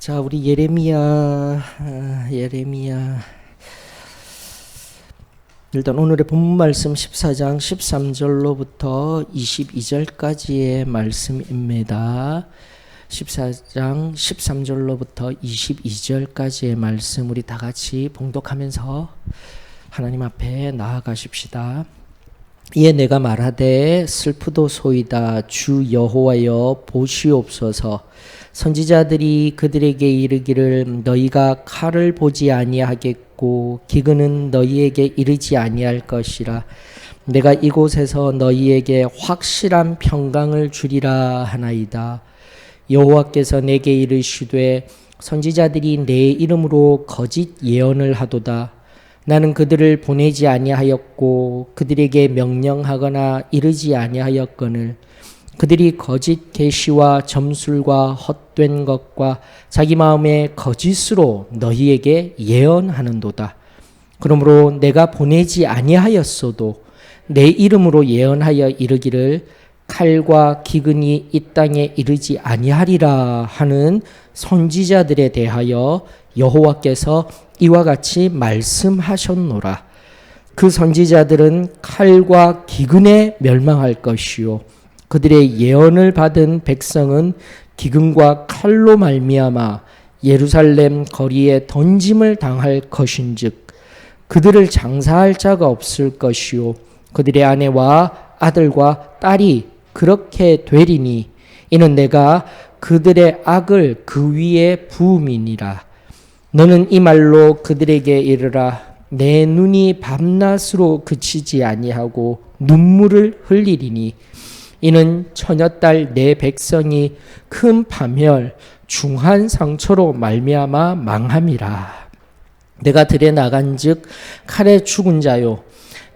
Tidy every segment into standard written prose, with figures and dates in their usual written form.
자, 우리 예레미야. 일단 오늘의 본문 말씀 14장 13절로부터 22절까지의 말씀입니다. 14장 13절로부터 22절까지의 말씀 우리 다 같이 봉독하면서 하나님 앞에 나아가십시다. 이에 내가 말하되 슬프도소이다. 주 여호와여 보시옵소서. 선지자들이 그들에게 이르기를 너희가 칼을 보지 아니하겠고 기근은 너희에게 이르지 아니할 것이라. 내가 이곳에서 너희에게 확실한 평강을 주리라 하나이다. 여호와께서 내게 이르시되 선지자들이 내 이름으로 거짓 예언을 하도다. 나는 그들을 보내지 아니하였고 그들에게 명령하거나 이르지 아니하였거늘 그들이 거짓 계시와 점술과 헛된 것과 자기 마음의 거짓으로 너희에게 예언하는도다. 그러므로 내가 보내지 아니하였어도 내 이름으로 예언하여 이르기를 칼과 기근이 이 땅에 이르지 아니하리라 하는 선지자들에 대하여 여호와께서 이와 같이 말씀하셨노라. 그 선지자들은 칼과 기근에 멸망할 것이요 그들의 예언을 받은 백성은 기근과 칼로 말미암아 예루살렘 거리에 던짐을 당할 것인즉 그들을 장사할 자가 없을 것이요 그들의 아내와 아들과 딸이 그렇게 되리니 이는 내가 그들의 악을 그 위에 부음이니라. 너는 이 말로 그들에게 이르라. 내 눈이 밤낮으로 그치지 아니하고 눈물을 흘리리니 이는 처녀딸 내 백성이 큰 파멸 중한 상처로 말미암아 망함이라. 내가 들에 나간즉 칼에 죽은 자요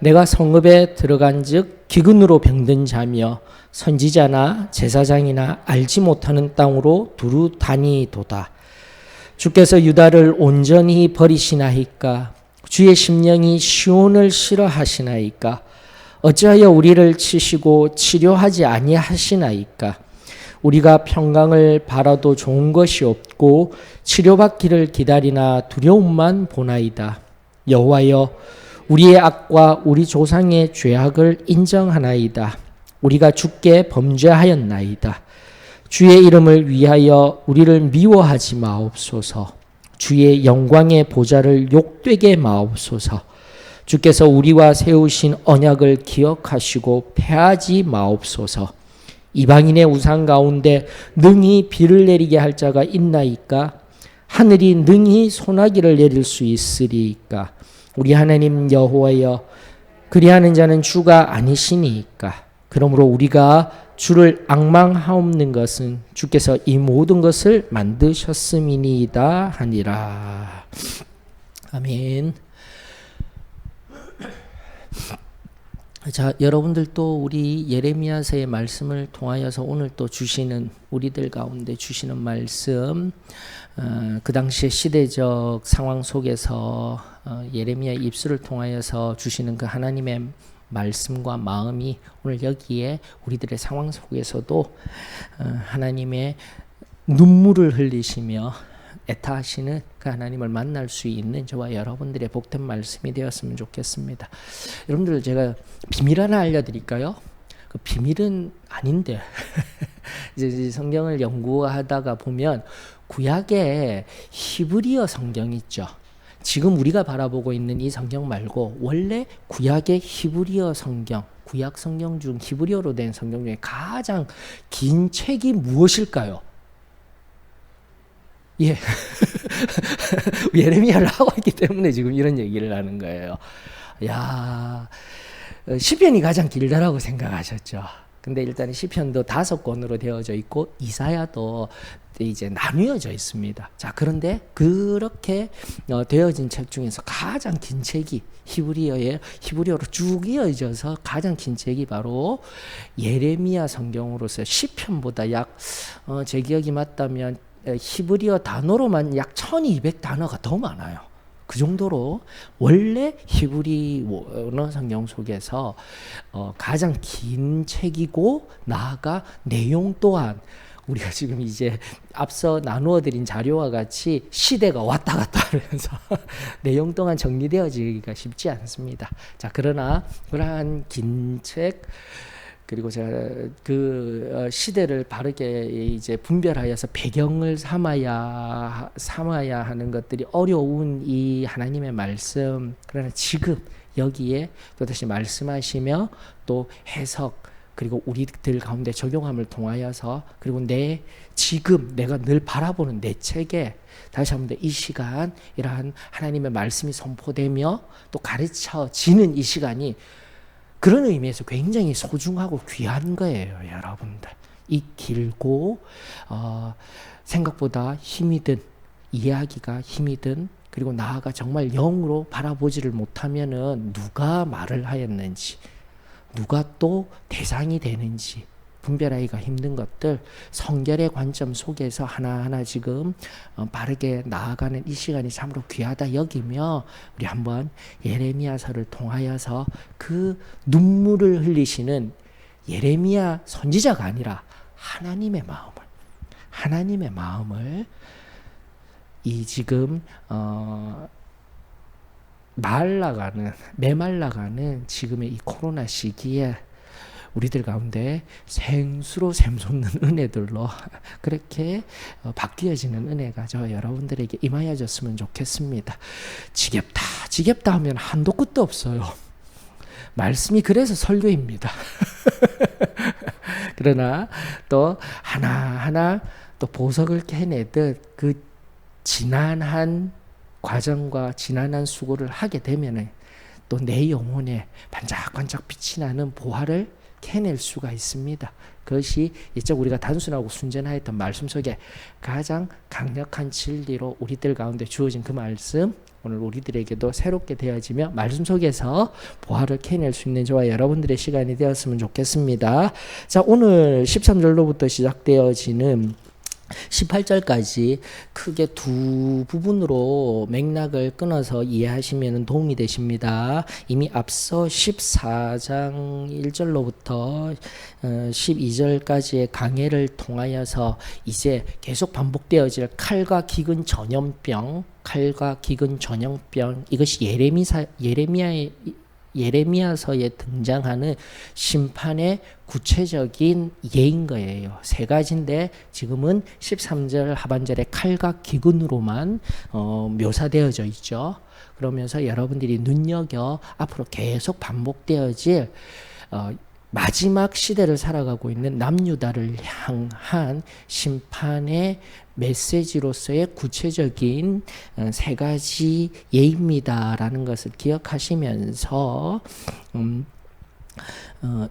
내가 성읍에 들어간즉 기근으로 병든 자며 선지자나 제사장이나 알지 못하는 땅으로 두루 다니도다. 주께서 유다를 온전히 버리시나이까? 주의 심령이 시온을 싫어하시나이까? 어찌하여 우리를 치시고 치료하지 아니하시나이까? 우리가 평강을 바라도 좋은 것이 없고 치료받기를 기다리나 두려움만 보나이다. 여호와여 우리의 악과 우리 조상의 죄악을 인정하나이다. 우리가 주께 범죄하였나이다. 주의 이름을 위하여 우리를 미워하지 마옵소서. 주의 영광의 보좌를 욕되게 마옵소서. 주께서 우리와 세우신 언약을 기억하시고 패하지 마옵소서. 이방인의 우상 가운데 능히 비를 내리게 할 자가 있나이까? 하늘이 능히 소나기를 내릴 수 있으리이까? 우리 하나님 여호와여 그리하는 자는 주가 아니시니까. 그러므로 우리가 주를 앙망하옵는 것은 주께서 이 모든 것을 만드셨음이니이다 하니라. 아멘. 자, 여러분들도 우리 예레미야서의 말씀을 통하여서 오늘 또 주시는 우리들 가운데 주시는 말씀, 그 당시의 시대적 상황 속에서 예레미야 입술을 통하여서 주시는 그 하나님의 말씀과 마음이 오늘 여기에 우리들의 상황 속에서도 하나님의 눈물을 흘리시며 애타하시는 그 하나님을 만날 수 있는 저와 여러분들의 복된 말씀이 되었으면 좋겠습니다. 여러분들 제가 비밀 하나 알려드릴까요? 그 비밀은 아닌데 이제 성경을 연구하다가 보면 구약에 히브리어 성경 있죠. 지금 우리가 바라보고 있는 이 성경 말고 원래 구약의 히브리어 성경, 구약 성경 중 히브리어로 된 성경 중에 가장 긴 책이 무엇일까요? 예. 예레미야를 하고 있기 때문에 지금 이런 얘기를 하는 거예요. 야, 시편이 가장 길다라고 생각하셨죠. 근데 일단 시편도 5권으로 되어져 있고 이사야도 이제 나뉘어져 있습니다. 자, 그런데 그렇게 되어진 책 중에서 가장 긴 책이 히브리어로 쭉 이어져서 가장 긴 책이 바로 예레미야 성경으로서 시편보다 제 기억이 맞다면 히브리어 단어로만 약 1200단어가 더 많아요. 그 정도로 원래 히브리어 성경 속에서 가장 긴 책이고 나아가 내용 또한 우리가 지금 이제 앞서 나누어 드린 자료와 같이 시대가 왔다 갔다 하면서 내용 동안 정리되어지기가 쉽지 않습니다. 자, 그러나 그러한 긴 책, 그리고 제가 그 시대를 바르게 이제 분별하여서 배경을 삼아야 하는 것들이 어려운 이 하나님의 말씀, 그러나 지금 여기에 또다시 말씀하시며 또 해석, 그리고 우리들 가운데 적용함을 통하여서, 그리고 지금 내가 늘 바라보는 내 책에 다시 한번 이 시간 이러한 하나님의 말씀이 선포되며 또 가르쳐지는 이 시간이 그런 의미에서 굉장히 소중하고 귀한 거예요, 여러분들. 이 길고 생각보다 힘이 든, 이해하기가 힘이 든, 그리고 나아가 정말 영으로 바라보지를 못하면은 누가 말을 하였는지, 누가 또 대상이 되는지 분별하기가 힘든 것들, 성결의 관점 속에서 하나하나 지금 바르게 나아가는 이 시간이 참으로 귀하다 여기며, 우리 한번 예레미야서를 통하여서 그 눈물을 흘리시는 예레미야 선지자가 아니라 하나님의 마음을 이 지금 메말라가는 지금의 이 코로나 시기에 우리들 가운데 생수로 샘솟는 은혜들로 그렇게 바뀌어지는 은혜가 저 여러분들에게 임하여졌으면 좋겠습니다. 지겹다 하면 한도 끝도 없어요. 말씀이 그래서 설교입니다. 그러나 또 하나하나 또 보석을 캐내듯 그 지난한 과정과 지난한 수고를 하게 되면은 또 내 영혼에 반짝반짝 빛이 나는 보화를 캐낼 수가 있습니다. 그것이 이쪽 우리가 단순하고 순전하였던 말씀 속에 가장 강력한 진리로 우리들 가운데 주어진 그 말씀, 오늘 우리들에게도 새롭게 되어지며 말씀 속에서 보화를 캐낼 수 있는 저와 여러분들의 시간이 되었으면 좋겠습니다. 자, 오늘 13절로부터 시작되어지는 18절까지 크게 두 부분으로 맥락을 끊어서 이해하시면 도움이 되십니다. 이미 앞서 14장 1절로부터 12절까지의 강해를 통하여서 이제 계속 반복되어질 칼과 기근 전염병, 이것이 예레미야서에 등장하는 심판의 구체적인 예인 거예요. 세 가지인데 지금은 13절 하반절에 칼과 기근으로만 묘사되어져 있죠. 그러면서 여러분들이 눈여겨 앞으로 계속 반복되어질 마지막 시대를 살아가고 있는 남유다를 향한 심판의 메시지로서의 구체적인 세 가지 예입니다라는 것을 기억하시면서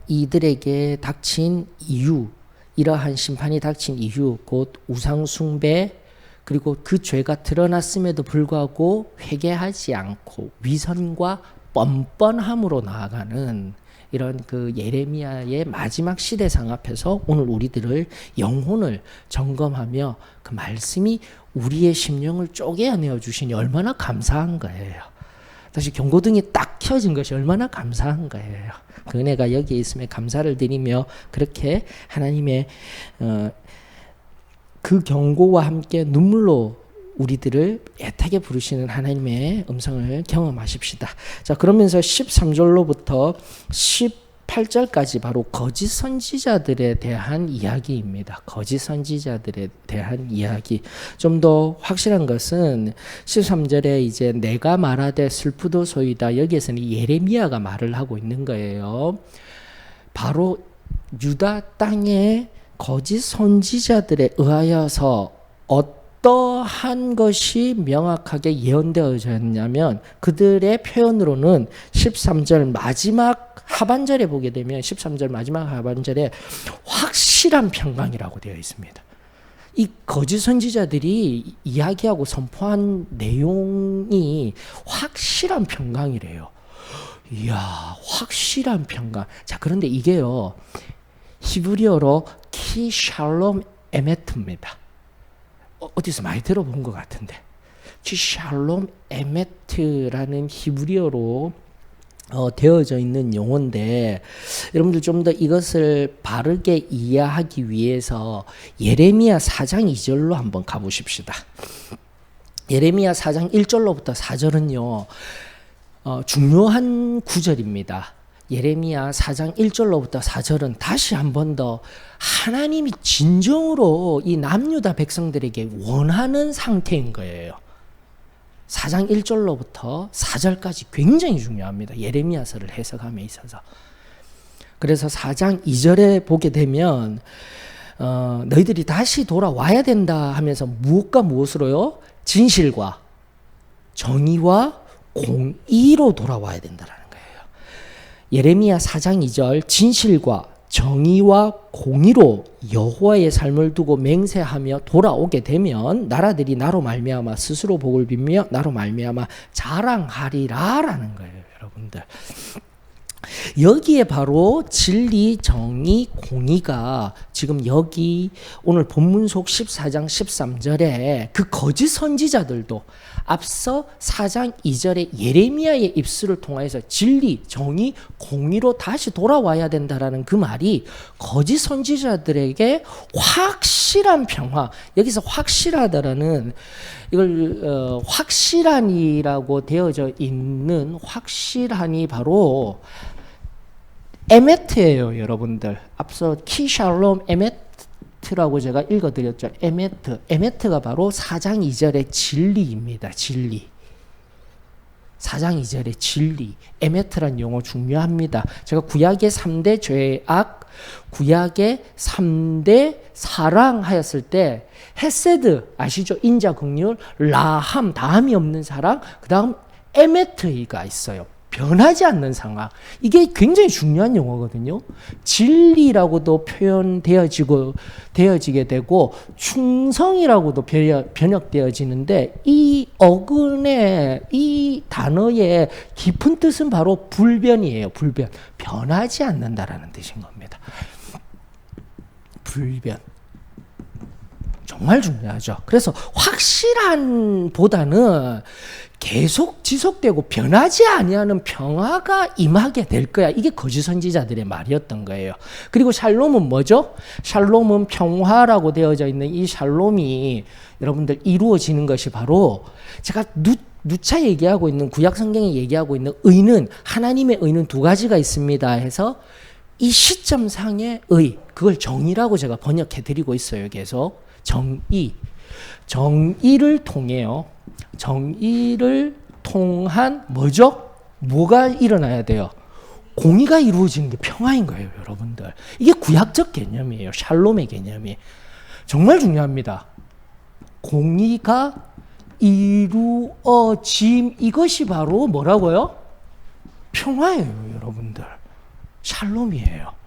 이들에게 닥친 이유, 이러한 심판이 닥친 이유, 곧 우상숭배, 그리고 그 죄가 드러났음에도 불구하고 회개하지 않고 위선과 뻔뻔함으로 나아가는 이런 그 예레미야의 마지막 시대상 앞에서 오늘 우리들을 영혼을 점검하며 그 말씀이 우리의 심령을 쪼개어내어 주시니 얼마나 감사한 거예요. 다시 경고등이 딱 켜진 것이 얼마나 감사한 거예요. 그 은혜가 여기에 있음에 감사를 드리며 그렇게 하나님의 그 경고와 함께 눈물로 우리들을 애타게 부르시는 하나님의 음성을 경험하십시다. 자, 그러면서 13절로부터 18절까지 바로 거짓 선지자들에 대한 이야기입니다. 거짓 선지자들에 대한 이야기. 좀 더 확실한 것은 13절에 이제 내가 말하되 슬프도소이다. 여기에서는 예레미야가 말을 하고 있는 거예요. 바로 유다 땅의 거짓 선지자들에 의하여서 어떠한 것이 명확하게 예언되어졌냐면 그들의 표현으로는 13절 마지막 하반절에 보게 되면 13절 마지막 하반절에 확실한 평강이라고 되어 있습니다. 이 거짓 선지자들이 이야기하고 선포한 내용이 확실한 평강이래요. 이야, 확실한 평강. 자, 그런데 이게요, 히브리어로 키 샬롬 에메트입니다. 어디서 많이 들어본 것 같은데, 키 샬롬 에메트라는 히브리어로 되어져 있는 용어인데 여러분들 좀 더 이것을 바르게 이해하기 위해서 예레미야 4장 2절로 한번 가보십시다. 예레미야 4장 1절로부터 4절은요 중요한 구절입니다. 예레미야 4장 1절로부터 4절은 다시 한 번 더 하나님이 진정으로 이 남유다 백성들에게 원하는 상태인 거예요. 4장 1절로부터 4절까지 굉장히 중요합니다. 예레미야서를 해석함에 있어서. 그래서 4장 2절에 보게 되면 너희들이 다시 돌아와야 된다 하면서 무엇과 무엇으로요? 진실과 정의와 공의로 돌아와야 된다라는 거예요. 예레미야 4장 2절 진실과 정의와 공의로 여호와의 삶을 두고 맹세하며 돌아오게 되면 나라들이 나로 말미암아 스스로 복을 빌며 나로 말미암아 자랑하리라라는 거예요, 여러분들. 여기에 바로 진리, 정의, 공의가 지금 여기 오늘 본문 속 14장 13절에 그 거짓 선지자들도 앞서 4장 2절에 예레미야의 입술을 통해서 진리, 정의, 공의로 다시 돌아와야 된다라는 그 말이 거짓 선지자들에게 확실한 평화, 여기서 확실하다라는 이걸 확실한이라고 되어져 있는 확실한이 바로 에메트예요, 여러분들. 앞서 키샬롬 에메트라고 제가 읽어드렸죠. 에메트가 바로 4장 2절의 진리입니다. 진리. 4장 2절의 진리. 에메트란 용어 중요합니다. 제가 구약의 3대 죄악, 구약의 3대 사랑 하였을 때 헤세드 아시죠? 인자, 긍휼, 라함, 다함이 없는 사랑, 그 다음 에메트가 있어요. 변하지 않는 상황. 이게 굉장히 중요한 용어거든요. 진리라고도 되어지게 되고 충성이라고도 번역되어지는데 이 어근의 이 단어의 깊은 뜻은 바로 불변이에요. 불변. 변하지 않는다라는 뜻인 겁니다. 불변. 정말 중요하죠. 그래서 확실한 보다는 계속 지속되고 변하지 아니하는 평화가 임하게 될 거야. 이게 거짓 선지자들의 말이었던 거예요. 그리고 샬롬은 뭐죠? 샬롬은 평화라고 되어져 있는 이 샬롬이 여러분들 이루어지는 것이 바로 제가 누차 얘기하고 있는 구약 성경에 얘기하고 있는 의는 하나님의 의는 두 가지가 있습니다 해서 이 시점상의 의, 그걸 정의라고 제가 번역해 드리고 있어요. 계속 정의를 통해요. 정의를 통한 뭐죠? 뭐가 일어나야 돼요? 공의가 이루어지는 게 평화인 거예요, 여러분들. 이게 구약적 개념이에요. 샬롬의 개념이. 정말 중요합니다. 공의가 이루어짐, 이것이 바로 뭐라고요? 평화예요, 여러분들. 샬롬이에요.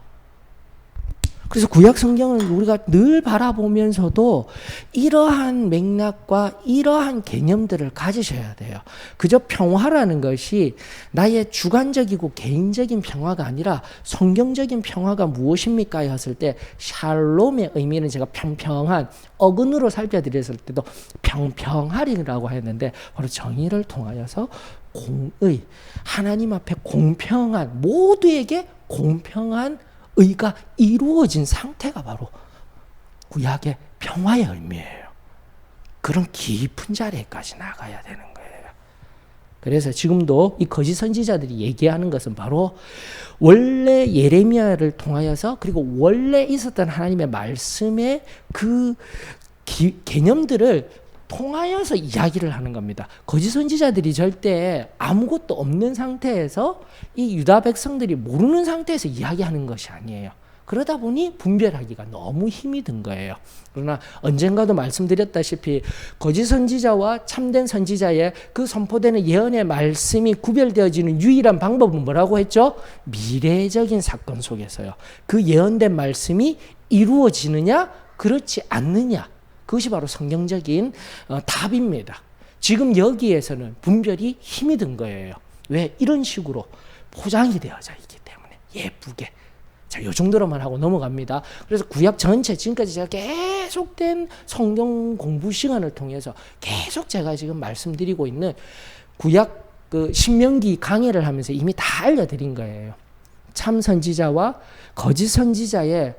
그래서 구약 성경을 우리가 늘 바라보면서도 이러한 맥락과 이러한 개념들을 가지셔야 돼요. 그저 평화라는 것이 나의 주관적이고 개인적인 평화가 아니라 성경적인 평화가 무엇입니까? 했을 때 샬롬의 의미는 제가 평평한, 어근으로 살펴드렸을 때도 평평하리라고 했는데 바로 정의를 통하여서 공의, 하나님 앞에 공평한, 모두에게 공평한 의가 이루어진 상태가 바로 구약의 평화의 의미예요. 그런 깊은 자리에까지 나가야 되는 거예요. 그래서 지금도 이 거짓 선지자들이 얘기하는 것은 바로 원래 예레미야를 통하여서 그리고 원래 있었던 하나님의 말씀의 그 개념들을 통하여서 이야기를 하는 겁니다. 거짓 선지자들이 절대 아무것도 없는 상태에서 이 유다 백성들이 모르는 상태에서 이야기하는 것이 아니에요. 그러다 보니 분별하기가 너무 힘이 든 거예요. 그러나 언젠가도 말씀드렸다시피 거짓 선지자와 참된 선지자의 그 선포되는 예언의 말씀이 구별되어지는 유일한 방법은 뭐라고 했죠? 미래적인 사건 속에서요. 그 예언된 말씀이 이루어지느냐 그렇지 않느냐, 그것이 바로 성경적인 답입니다. 지금 여기에서는 분별이 힘이 든 거예요. 왜? 이런 식으로 포장이 되어져 있기 때문에 예쁘게. 자, 요 정도로만 하고 넘어갑니다. 그래서 구약 전체 지금까지 제가 계속된 성경 공부 시간을 통해서 계속 제가 지금 말씀드리고 있는 구약 그 신명기 강해를 하면서 이미 다 알려드린 거예요. 참 선지자와 거짓 선지자의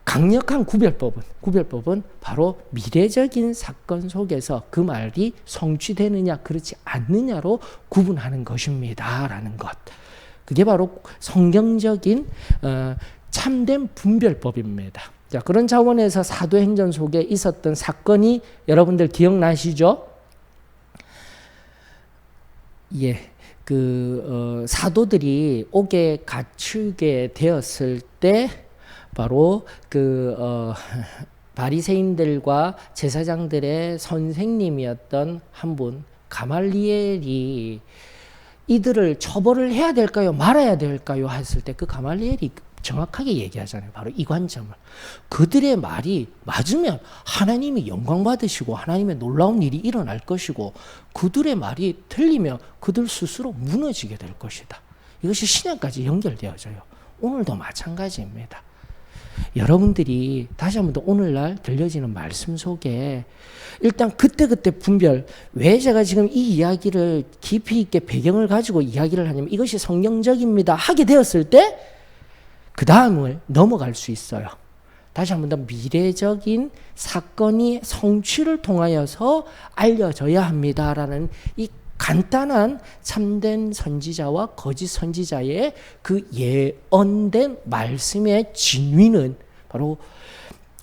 강력한 구별법은 바로 미래적인 사건 속에서 그 말이 성취되느냐 그렇지 않느냐로 구분하는 것입니다 라는 것. 그게 바로 성경적인 참된 분별법입니다. 자, 그런 차원에서 사도행전 속에 있었던 사건이 여러분들 기억나시죠? 예, 사도들이 옥에 갇히게 되었을 때 바로 바리새인들과 제사장들의 선생님이었던 한 분 가말리엘이 이들을 처벌을 해야 될까요? 말아야 될까요? 했을 때 그 가말리엘이 정확하게 얘기하잖아요. 바로 이 관점을. 그들의 말이 맞으면 하나님이 영광 받으시고 하나님의 놀라운 일이 일어날 것이고, 그들의 말이 틀리면 그들 스스로 무너지게 될 것이다. 이것이 신약까지 연결되어져요. 오늘도 마찬가지입니다. 여러분들이 다시 한번 더 오늘날 들려지는 말씀 속에 일단 그때그때 분별, 왜 제가 지금 이 이야기를 깊이 있게 배경을 가지고 이야기를 하냐면 이것이 성경적입니다 하게 되었을 때 그 다음을 넘어갈 수 있어요. 다시 한번 더 미래적인 사건이 성취를 통하여서 알려져야 합니다라는 이 간단한 참된 선지자와 거짓 선지자의 그 예언된 말씀의 진위는 바로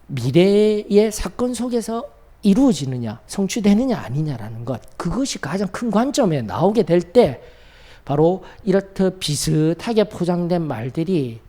미래의 사건 속에서 이루어지느냐, 성취되느냐 아니냐라는 것, 그것이 가장 큰 관점에 나오게 될 때 바로 이렇듯 비슷하게 포장된 말들이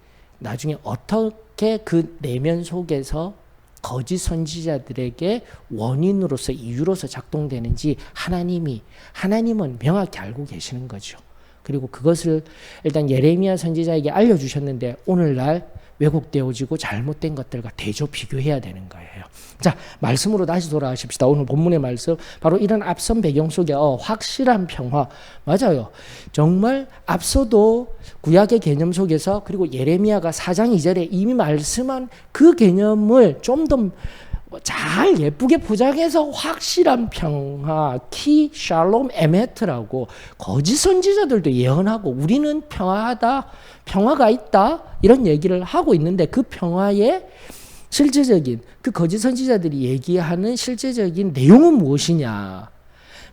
나중에 어떻게 그 내면 속에서 거짓 선지자들에게 원인으로서 이유로서 작동되는지 하나님은 명확히 알고 계시는 거죠. 그리고 그것을 일단 예레미야 선지자에게 알려주셨는데 오늘날 왜곡되어지고 잘못된 것들과 대조 비교해야 되는 거예요. 자, 말씀으로 다시 돌아가십시다. 오늘 본문의 말씀, 바로 이런 앞선 배경 속에 확실한 평화. 맞아요. 정말 앞서도 구약의 개념 속에서, 그리고 예레미야가 4장 2절에 이미 말씀한 그 개념을 좀 더 잘 예쁘게 포장해서 확실한 평화, 키 샬롬 에메트라고 거짓 선지자들도 예언하고 우리는 평화하다, 평화가 있다 이런 얘기를 하고 있는데, 그 평화의 실제적인 그 거짓 선지자들이 얘기하는 실제적인 내용은 무엇이냐?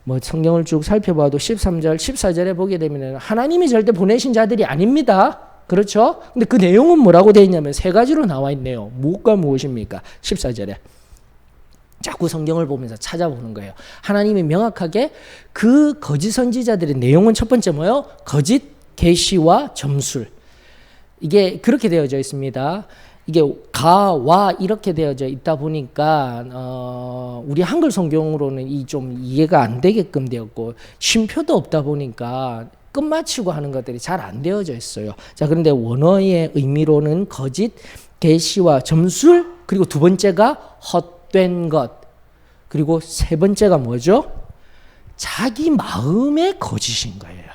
뭐 성경을 쭉 살펴봐도 13절, 14절에 보게 되면 하나님이 절대 보내신 자들이 아닙니다. 그렇죠? 근데 그 내용은 뭐라고 되어 있냐면 세 가지로 나와 있네요. 무엇과 무엇입니까? 14절에. 자꾸 성경을 보면서 찾아보는 거예요. 하나님이 명확하게 그 거짓 선지자들의 내용은 첫 번째 뭐예요? 거짓 계시와 점술. 이게 그렇게 되어져 있습니다. 이게 가와 이렇게 되어져 있다 보니까 우리 한글 성경으로는 이 좀 이해가 안 되게끔 되었고, 쉼표도 없다 보니까 끝마치고 하는 것들이 잘 안 되어져 있어요. 자, 그런데 원어의 의미로는 거짓 계시와 점술, 그리고 두 번째가 헛된 것, 그리고 세 번째가 뭐죠? 자기 마음의 거짓인 거예요.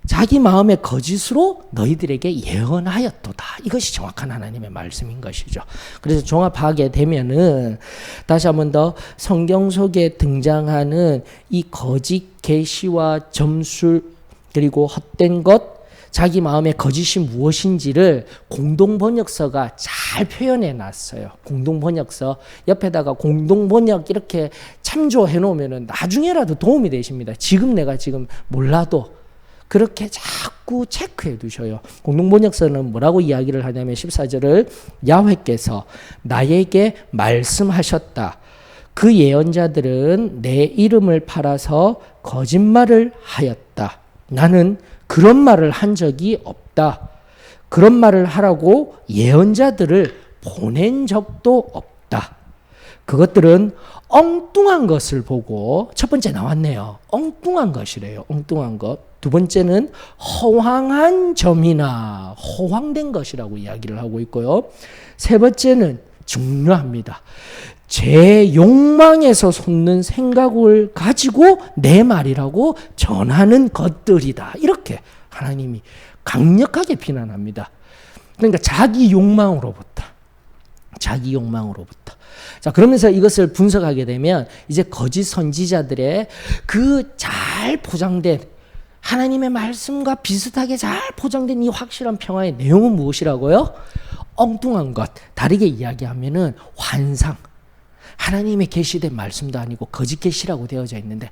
자기 마음의 거짓으로 너희들에게 예언하였도다. 이것이 정확한 하나님의 말씀인 것이죠. 그래서 종합하게 되면은 다시 한번 더 성경 속에 등장하는 이 거짓 계시와 점술, 그리고 헛된 것, 자기 마음의 거짓이 무엇인지를 공동번역서가 잘 표현해 놨어요. 공동번역서 옆에다가 공동번역 이렇게 참조해 놓으면 나중에라도 도움이 되십니다. 내가 지금 몰라도 그렇게 자꾸 체크해 두셔요. 공동번역서는 뭐라고 이야기를 하냐면 14절을 야훼께서 나에게 말씀하셨다. 그 예언자들은 내 이름을 팔아서 거짓말을 하였다. 나는 그런 말을 한 적이 없다. 그런 말을 하라고 예언자들을 보낸 적도 없다. 그것들은 엉뚱한 것을 보고, 첫 번째 나왔네요. 엉뚱한 것이래요. 엉뚱한 것. 두 번째는 허황한 점이나 허황된 것이라고 이야기를 하고 있고요. 세 번째는 중요합니다. 제 욕망에서 솟는 생각을 가지고 내 말이라고 전하는 것들이다. 이렇게 하나님이 강력하게 비난합니다. 그러니까 자기 욕망으로부터, 자기 욕망으로부터. 자, 그러면서 이것을 분석하게 되면 이제 거짓 선지자들의 그 잘 포장된 하나님의 말씀과 비슷하게 잘 포장된 이 확실한 평화의 내용은 무엇이라고요? 엉뚱한 것, 다르게 이야기하면은 환상. 하나님의 계시된 말씀도 아니고 거짓 계시라고 되어져 있는데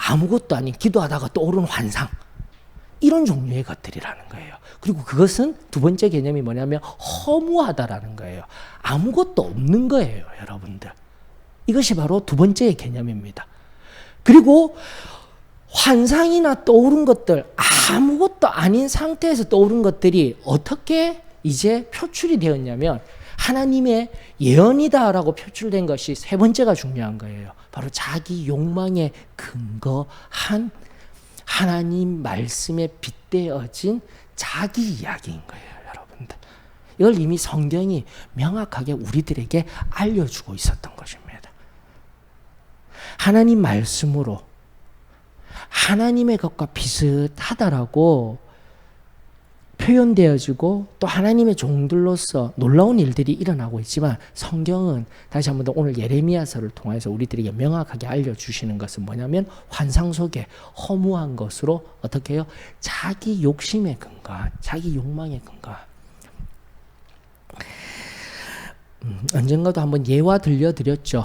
아무것도 아닌 기도하다가 떠오른 환상. 이런 종류의 것들이라는 거예요. 그리고 그것은 두 번째 개념이 뭐냐면 허무하다라는 거예요. 아무것도 없는 거예요, 여러분들. 이것이 바로 두 번째의 개념입니다. 그리고 환상이나 떠오른 것들, 아무것도 아닌 상태에서 떠오른 것들이 어떻게 이제 표출이 되었냐면 하나님의 예언이다라고 표출된 것이 세 번째가 중요한 거예요. 바로 자기 욕망에 근거한 하나님 말씀에 빗대어진 자기 이야기인 거예요, 여러분들. 이걸 이미 성경이 명확하게 우리들에게 알려주고 있었던 것입니다. 하나님 말씀으로 하나님의 것과 비슷하다라고 표현되어지고 또 하나님의 종들로서 놀라운 일들이 일어나고 있지만 성경은 다시 한번 더 오늘 예레미야서를 통해서 우리들에게 명확하게 알려주시는 것은 뭐냐면 환상 속에 허무한 것으로 어떻게 해요? 자기 욕심에 근거한, 자기 욕망에 근거한. 언젠가도 한번 예화 들려드렸죠.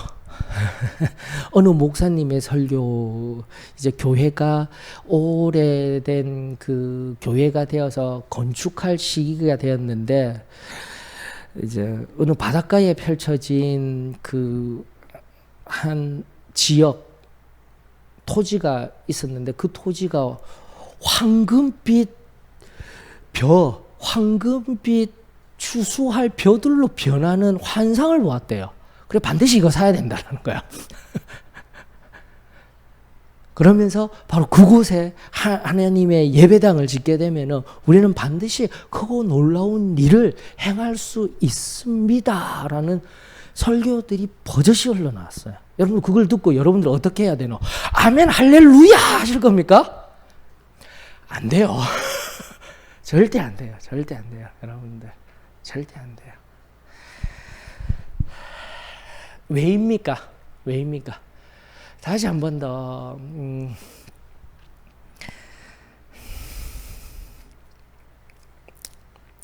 어느 목사님의 설교, 이제 교회가 오래된 그 교회가 되어서 건축할 시기가 되었는데, 이제 어느 바닷가에 펼쳐진 그 한 지역 토지가 있었는데 그 토지가 황금빛 황금빛 추수할 벼들로 변하는 환상을 보았대요. 그래 반드시 이거 사야 된다는 거야. 그러면서 바로 그곳에 하나님의 예배당을 짓게 되면은 우리는 반드시 크고 놀라운 일을 행할 수 있습니다라는 설교들이 버젓이 흘러나왔어요. 여러분 그걸 듣고 여러분들 어떻게 해야 되노? 아멘 할렐루야 하실 겁니까? 안 돼요. 절대 안 돼요. 절대 안 돼요. 여러분들 절대 안 돼요. 왜입니까? 왜입니까? 다시 한 번 더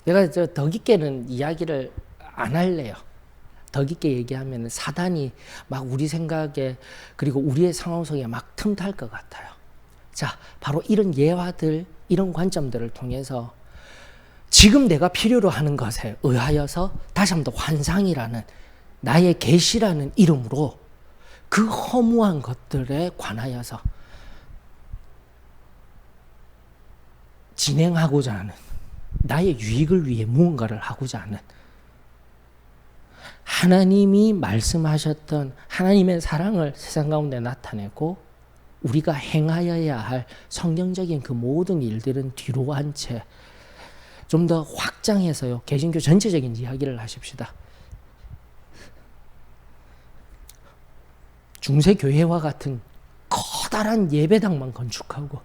내가 더 깊게는 이야기를 안 할래요. 더 깊게 얘기하면 사단이 막 우리 생각에 그리고 우리의 상황 속에 막 틈탈 것 같아요. 자, 바로 이런 예화들, 이런 관점들을 통해서 지금 내가 필요로 하는 것에 의하여서 다시 한 번 더 환상이라는 나의 계시라는 이름으로 그 허무한 것들에 관하여서 진행하고자 하는, 나의 유익을 위해 무언가를 하고자 하는, 하나님이 말씀하셨던 하나님의 사랑을 세상 가운데 나타내고 우리가 행하여야 할 성경적인 그 모든 일들은 뒤로 한 채 좀 더 확장해서요, 개신교 전체적인 이야기를 하십시다. 중세교회와 같은 커다란 예배당만 건축하고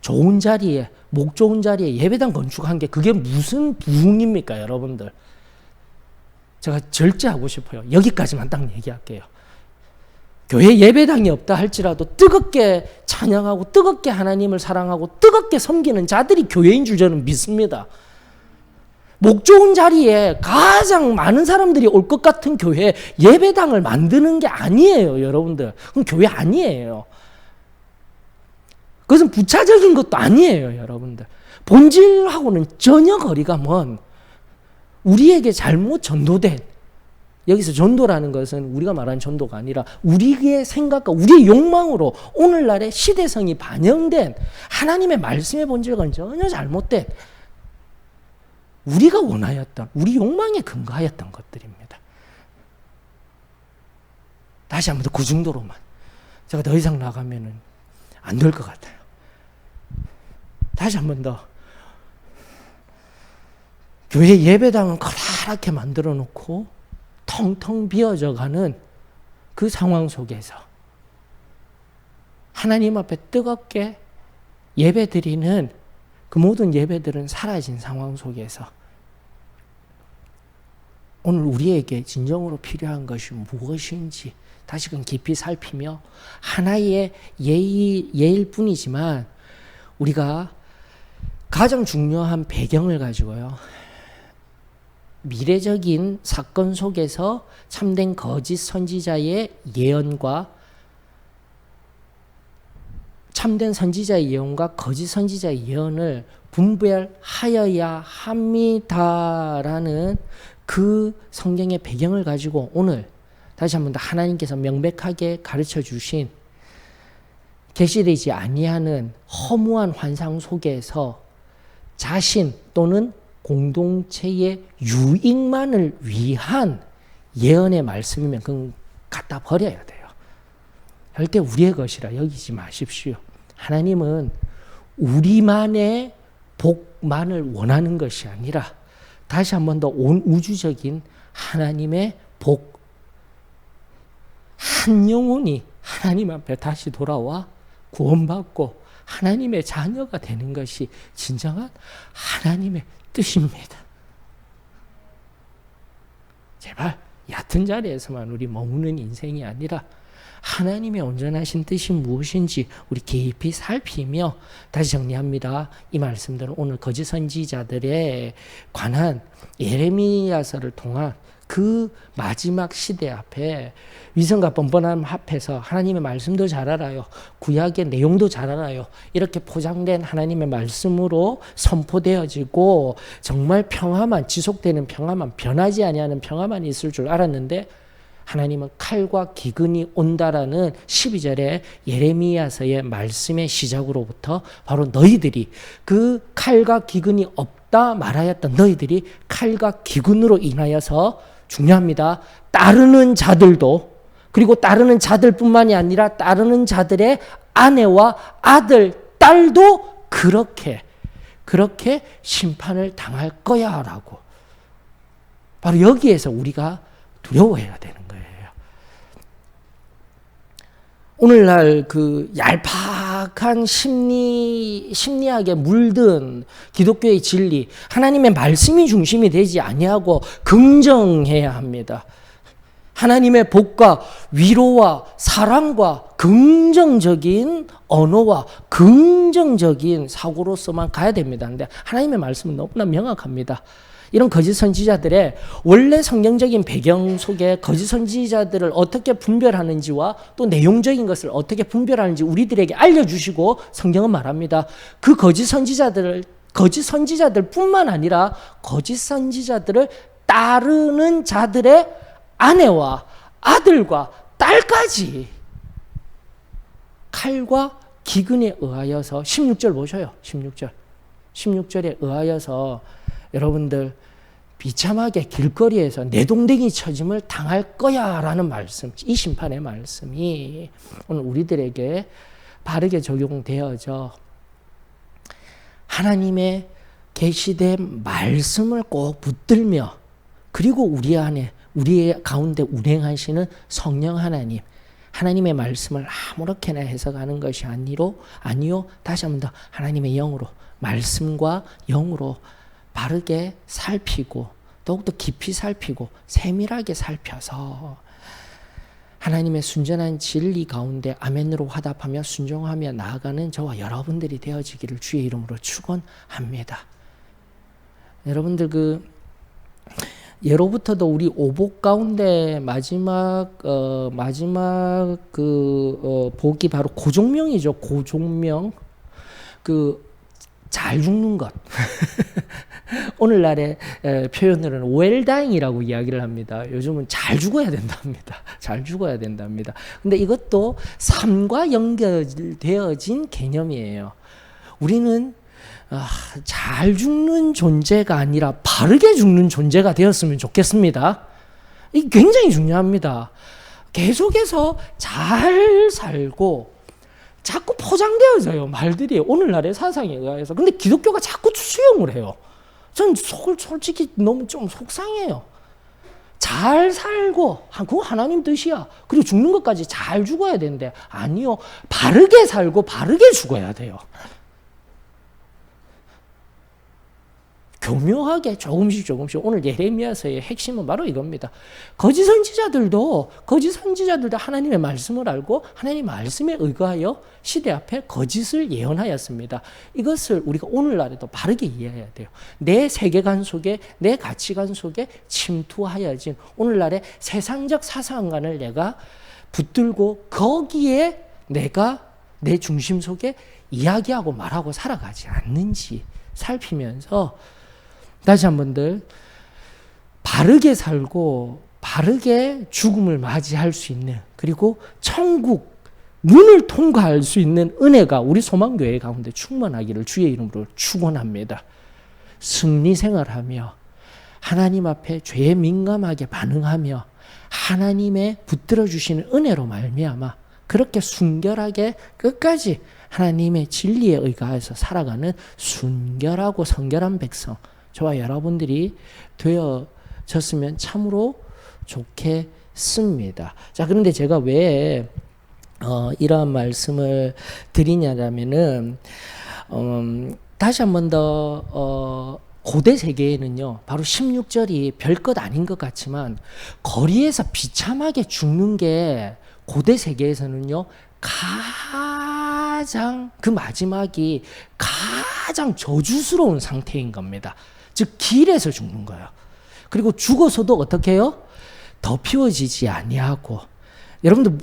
좋은 자리에, 목 좋은 자리에 예배당 건축한 게 그게 무슨 부흥입니까, 여러분들? 제가 절제하고 싶어요. 여기까지만 딱 얘기할게요. 교회 예배당이 없다 할지라도 뜨겁게 찬양하고 뜨겁게 하나님을 사랑하고 뜨겁게 섬기는 자들이 교회인 줄 저는 믿습니다. 목 좋은 자리에 가장 많은 사람들이 올 것 같은 교회 예배당을 만드는 게 아니에요, 여러분들. 그건 교회 아니에요. 그것은 부차적인 것도 아니에요, 여러분들. 본질하고는 전혀 거리가 먼, 우리에게 잘못 전도된, 여기서 전도라는 것은 우리가 말하는 전도가 아니라 우리의 생각과 우리의 욕망으로 오늘날의 시대성이 반영된 하나님의 말씀의 본질과는 전혀 잘못된, 우리가 원하였던, 우리 욕망에 근거하였던 것들입니다. 다시 한번 더 그 정도로만. 제가 더 이상 나가면은 안 될 것 같아요. 다시 한번 더. 교회 예배당은 커다랗게 만들어 놓고 텅텅 비어져 가는 그 상황 속에서 하나님 앞에 뜨겁게 예배드리는 그 모든 예배들은 사라진 상황 속에서 오늘 우리에게 진정으로 필요한 것이 무엇인지 다시금 깊이 살피며 하나의 예일 뿐이지만 우리가 가장 중요한 배경을 가지고요. 미래적인 사건 속에서 참된 거짓 선지자의 예언과 참된 선지자의 예언과 거짓 선지자의 예언을 분별하여야 합니다라는 그 성경의 배경을 가지고 오늘 다시 한번 더 하나님께서 명백하게 가르쳐 주신 계시되지 아니하는 허무한 환상 속에서 자신 또는 공동체의 유익만을 위한 예언의 말씀이면 그건 갖다 버려야 돼요. 절대 우리의 것이라 여기지 마십시오. 하나님은 우리만의 복만을 원하는 것이 아니라 다시 한 번 더 온 우주적인 하나님의 복, 한 영혼이 하나님 앞에 다시 돌아와 구원받고 하나님의 자녀가 되는 것이 진정한 하나님의 뜻입니다. 제발 얕은 자리에서만 우리 머무는 인생이 아니라 하나님의 온전하신 뜻이 무엇인지 우리 깊이 살피며 다시 정리합니다. 이 말씀들은 오늘 거짓 선지자들에 관한 예레미야서를 통한 그 마지막 시대 앞에 위선과 뻔뻔함 앞에서 하나님의 말씀도 잘 알아요. 구약의 내용도 잘 알아요. 이렇게 포장된 하나님의 말씀으로 선포되어지고 정말 평화만 지속되는 평화만 변하지 아니하는 평화만 있을 줄 알았는데 하나님은 칼과 기근이 온다라는 12절의 예레미야서의 말씀의 시작으로부터 바로 너희들이 그 칼과 기근이 없다 말하였던 너희들이 칼과 기근으로 인하여서 중요합니다. 따르는 자들도 그리고 따르는 자들뿐만이 아니라 따르는 자들의 아내와 아들, 딸도 그렇게 심판을 당할 거야 라고 바로 여기에서 우리가 두려워해야 되는 거예요. 오늘날 그 얄팍한 심리학에 물든 기독교의 진리, 하나님의 말씀이 중심이 되지 아니하고 긍정해야 합니다. 하나님의 복과 위로와 사랑과 긍정적인 언어와 긍정적인 사고로서만 가야 됩니다. 근데 하나님의 말씀은 너무나 명확합니다. 이런 거짓 선지자들의 원래 성경적인 배경 속에 거짓 선지자들을 어떻게 분별하는지와 또 내용적인 것을 어떻게 분별하는지 우리들에게 알려주시고 성경은 말합니다. 그 거짓 선지자들뿐만 아니라 거짓 선지자들을 따르는 자들의 아내와 아들과 딸까지 칼과 기근에 의하여서 16절 보셔요. 16절에 의하여서 여러분들 비참하게 길거리에서 내동댕이 쳐짐을 당할 거야 라는 말씀, 이 심판의 말씀이 오늘 우리들에게 바르게 적용되어져 하나님의 계시된 말씀을 꼭 붙들며 그리고 우리의 가운데 운행하시는 성령 하나님의 말씀을 아무렇게나 해석하는 것이 아니요 다시 한번 더 하나님의 영으로 말씀과 영으로 바르게 살피고 더욱더 깊이 살피고 세밀하게 살펴서 하나님의 순전한 진리 가운데 아멘으로 화답하며 순종하며 나아가는 저와 여러분들이 되어지기를 주의 이름으로 축원합니다. 여러분들 예로부터도 우리 오복 가운데 마지막 복이 바로 고종명이죠. 고종명. 잘 죽는 것. 오늘날의 표현으로는 웰다잉이라고 이야기를 합니다. 요즘은 잘 죽어야 된답니다. 잘 죽어야 된답니다. 근데 이것도 삶과 연결되어진 개념이에요. 우리는 잘 죽는 존재가 아니라 바르게 죽는 존재가 되었으면 좋겠습니다. 이게 굉장히 중요합니다. 계속해서 잘 살고 자꾸 포장되어져요. 말들이 오늘날의 사상에 의해서. 근데 기독교가 자꾸 수용을 해요. 전 솔직히 너무 좀 속상해요. 잘 살고 그거 하나님 뜻이야. 그리고 죽는 것까지 잘 죽어야 되는데 아니요. 바르게 살고 바르게 죽어야 돼요. 교묘하게 조금씩 오늘 예레미야서의 핵심은 바로 이겁니다. 거짓 선지자들도 하나님의 말씀을 알고 하나님의 말씀에 의거하여 시대 앞에 거짓을 예언하였습니다. 이것을 우리가 오늘날에도 바르게 이해해야 돼요. 내 세계관 속에, 내 가치관 속에 침투하여진 오늘날의 세상적 사상관을 내가 붙들고 거기에 내가 내 중심 속에 이야기하고 말하고 살아가지 않는지 살피면서 다시 한번들 바르게 살고 바르게 죽음을 맞이할 수 있는, 그리고 천국 문을 통과할 수 있는 은혜가 우리 소망교회 가운데 충만하기를 주의 이름으로 축원합니다. 승리 생활하며 하나님 앞에 죄에 민감하게 반응하며 하나님의 붙들어 주시는 은혜로 말미암아 그렇게 순결하게 끝까지 하나님의 진리에 의거해서 살아가는 순결하고 성결한 백성, 저와 여러분들이 되어졌으면 참으로 좋겠습니다. 자, 그런데 제가 왜 이러한 말씀을 드리냐면은 다시 한 번 더 고대 세계에는요, 바로 16절이 별것 아닌 것 같지만 거리에서 비참하게 죽는 게 고대 세계에서는요, 가장 그 마지막이 가장 저주스러운 상태인 겁니다. 즉 길에서 죽는 거예요. 그리고 죽어서도 어떻게 해요? 덮이워지지 아니하고, 여러분들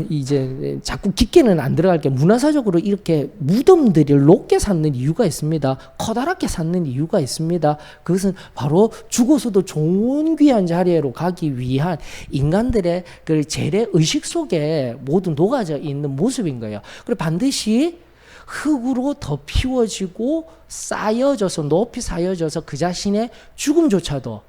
이제 자꾸 깊게는 안 들어갈게, 문화사적으로 이렇게 무덤들을 높게 쌓는 이유가 있습니다. 커다랗게 쌓는 이유가 있습니다. 그것은 바로 죽어서도 좋은 귀한 자리로 가기 위한 인간들의 그 재래 의식 속에 모두 녹아져 있는 모습인 거예요. 그리고 반드시 흙으로 덮이워지고 쌓여져서, 높이 쌓여져서 그 자신의 죽음조차도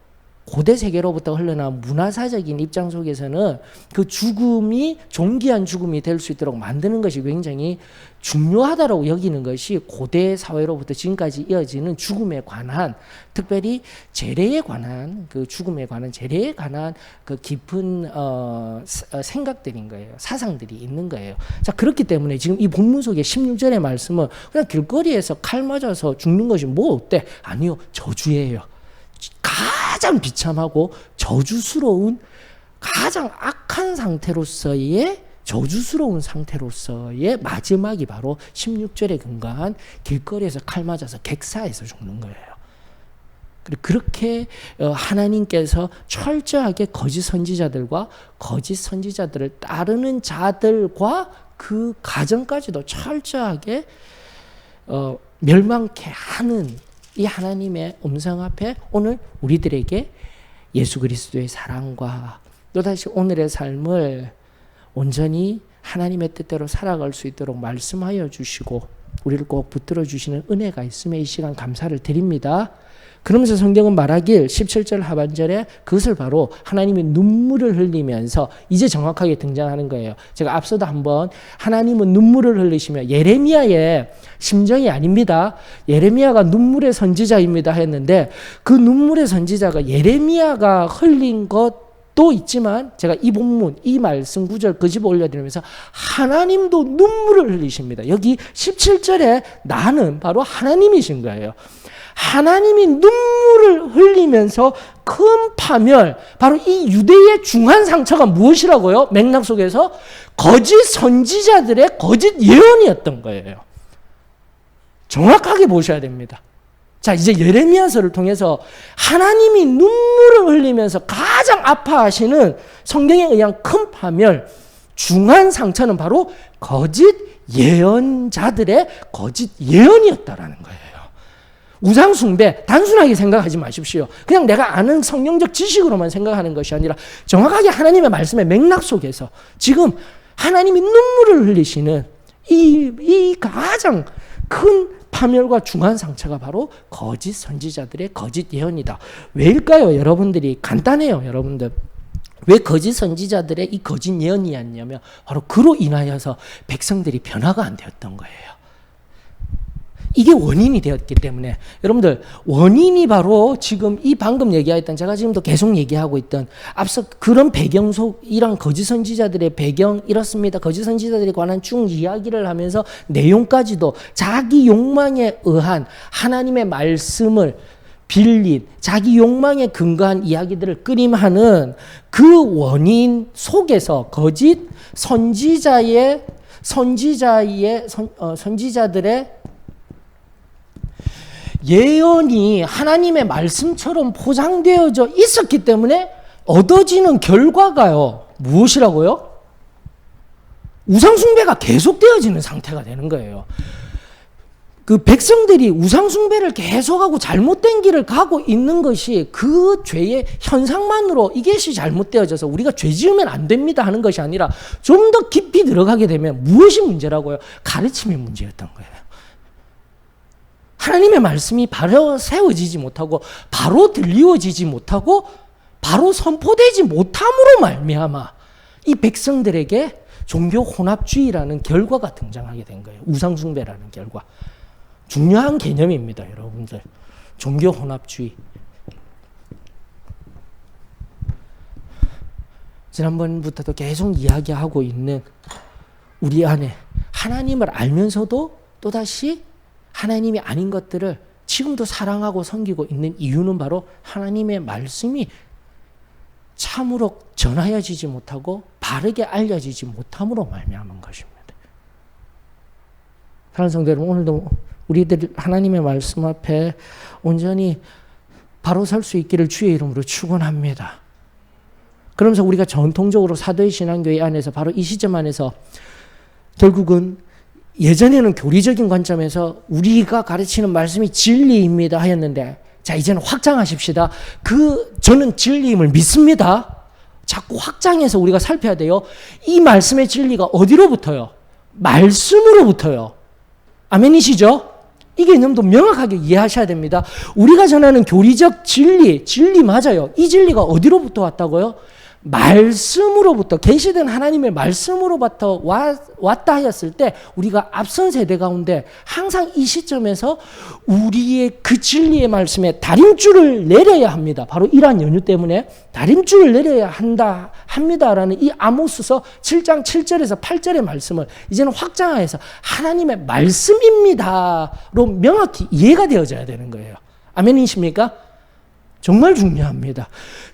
고대 세계로부터 흘러나온 문화사적인 입장 속에서는 그 죽음이 존귀한 죽음이 될 수 있도록 만드는 것이 굉장히 중요하다고 여기는 것이 고대 사회로부터 지금까지 이어지는 죽음에 관한, 특별히 재래에 관한, 그 죽음에 관한 재래에 관한 그 깊은 생각들인 거예요. 사상들이 있는 거예요. 자, 그렇기 때문에 지금 이 본문 속의 16절의 말씀은 그냥 길거리에서 칼 맞아서 죽는 것이 뭐 어때? 아니요, 저주예요. 가장 비참하고 저주스러운, 가장 악한 상태로서의, 저주스러운 상태로서의 마지막이 바로 16절에 근거한 길거리에서 칼 맞아서 객사에서 죽는 거예요. 그렇게 하나님께서 철저하게 거짓 선지자들과 거짓 선지자들을 따르는 자들과 그 가정까지도 철저하게 멸망케 하는 이 하나님의 음성 앞에 오늘 우리들에게 예수 그리스도의 사랑과 또다시 오늘의 삶을 온전히 하나님의 뜻대로 살아갈 수 있도록 말씀하여 주시고 우리를 꼭 붙들어 주시는 은혜가 있음에 이 시간 감사를 드립니다. 그러면서 성경은 말하길 17절 하반절에 그것을 바로 하나님이 눈물을 흘리면서 이제 정확하게 등장하는 거예요. 제가 앞서도 한번 하나님은 눈물을 흘리시며 예레미야의 심정이 아닙니다. 예레미야가 눈물의 선지자입니다 했는데 그 눈물의 선지자가 예레미야가 흘린 것도 있지만 제가 이 본문, 이 말씀 구절 그 집 올려드리면서 하나님도 눈물을 흘리십니다. 여기 17절에 나는 바로 하나님이신 거예요. 하나님이 눈물을 흘리면서 큰 파멸, 바로 이 유대의 중한 상처가 무엇이라고요? 맥락 속에서 거짓 선지자들의 거짓 예언이었던 거예요. 정확하게 보셔야 됩니다. 자, 이제 예레미야서를 통해서 하나님이 눈물을 흘리면서 가장 아파하시는 성경에 의한 큰 파멸, 중한 상처는 바로 거짓 예언자들의 거짓 예언이었다라는 거예요. 우상숭배 단순하게 생각하지 마십시오. 그냥 내가 아는 성경적 지식으로만 생각하는 것이 아니라 정확하게 하나님의 말씀의 맥락 속에서 지금 하나님이 눈물을 흘리시는 이 가장 큰 파멸과 중한 상처가 바로 거짓 선지자들의 거짓 예언이다. 왜일까요? 여러분들이 간단해요. 여러분들 왜 거짓 선지자들의 이 거짓 예언이었냐면 바로 그로 인하여서 백성들이 변화가 안 되었던 거예요. 이게 원인이 되었기 때문에 여러분들 원인이 바로 지금 이 방금 얘기했던 제가 지금도 계속 얘기하고 있던 앞서 그런 배경 속 이런 거짓 선지자들의 배경 이렇습니다. 거짓 선지자들에 관한 쭉 이야기를 하면서 내용까지도 자기 욕망에 의한 하나님의 말씀을 빌린, 자기 욕망에 근거한 이야기들을 끄림하는 그 원인 속에서 거짓 선지자들의 예언이 하나님의 말씀처럼 포장되어져 있었기 때문에 얻어지는 결과가요. 무엇이라고요? 우상숭배가 계속되어지는 상태가 되는 거예요. 그 백성들이 우상숭배를 계속하고 잘못된 길을 가고 있는 것이 그 죄의 현상만으로 이것이 잘못되어져서 우리가 죄 지으면 안 됩니다 하는 것이 아니라 좀 더 깊이 들어가게 되면 무엇이 문제라고요? 가르침이 문제였던 거예요. 하나님의 말씀이 바로 세워지지 못하고 바로 들리워지지 못하고 바로 선포되지 못함으로 말미암아 이 백성들에게 종교 혼합주의라는 결과가 등장하게 된 거예요. 우상숭배라는 결과. 중요한 개념입니다, 여러분들. 종교 혼합주의. 지난번부터도 계속 이야기하고 있는 우리 안에 하나님을 알면서도 또다시 하나님이 아닌 것들을 지금도 사랑하고 섬기고 있는 이유는 바로 하나님의 말씀이 참으로 전하여지지 못하고 바르게 알려지지 못함으로 말미암은 것입니다. 사랑하는 성도 여러분, 오늘도 우리들 하나님의 말씀 앞에 온전히 바로 설 수 있기를 주의 이름으로 축원합니다. 그러면서 우리가 전통적으로 사도의 신앙교회 안에서 바로 이 시점 안에서 결국은 예전에는 교리적인 관점에서 우리가 가르치는 말씀이 진리입니다 하였는데, 자 이제는 확장하십시다. 저는 진리임을 믿습니다. 자꾸 확장해서 우리가 살펴야 돼요. 이 말씀의 진리가 어디로부터요? 말씀으로부터요. 아멘이시죠? 이 개념도 명확하게 이해하셔야 됩니다. 우리가 전하는 교리적 진리 맞아요. 이 진리가 어디로부터 왔다고요? 말씀으로부터, 계시된 하나님의 말씀으로부터 왔다 하였을 때 우리가 앞선 세대 가운데 항상 이 시점에서 우리의 그 진리의 말씀에 다림줄을 내려야 합니다. 바로 이러한 연유 때문에 다림줄을 내려야 합니다라는 이 아모스서 7장 7절에서 8절의 말씀을 이제는 확장하여서 하나님의 말씀입니다로 명확히 이해가 되어져야 되는 거예요. 아멘이십니까? 정말 중요합니다.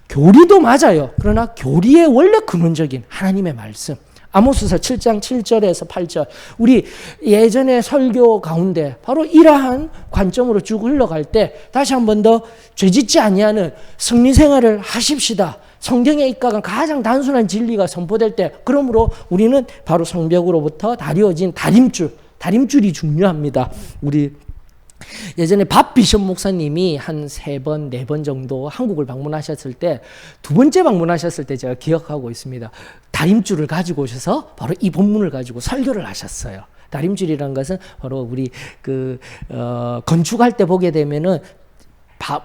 교리도 맞아요. 그러나 교리의 원래 근원적인 하나님의 말씀. 아모스서 7장 7절에서 8절. 우리 예전에 설교 가운데 바로 이러한 관점으로 쭉 흘러갈 때 다시 한 번 더 죄짓지 아니하는 승리 생활을 하십시다. 성경에 입각한 가장 단순한 진리가 선포될 때, 그러므로 우리는 바로 성벽으로부터 다리워진 다림줄이 중요합니다. 우리 예전에 밥 비숍 목사님이 한 3번, 4번 정도 한국을 방문하셨을 때, 2번째 방문하셨을 때 제가 기억하고 있습니다. 다림줄을 가지고 오셔서 바로 이 본문을 가지고 설교를 하셨어요. 다림줄이라는 것은 바로 우리 건축할 때 보게 되면은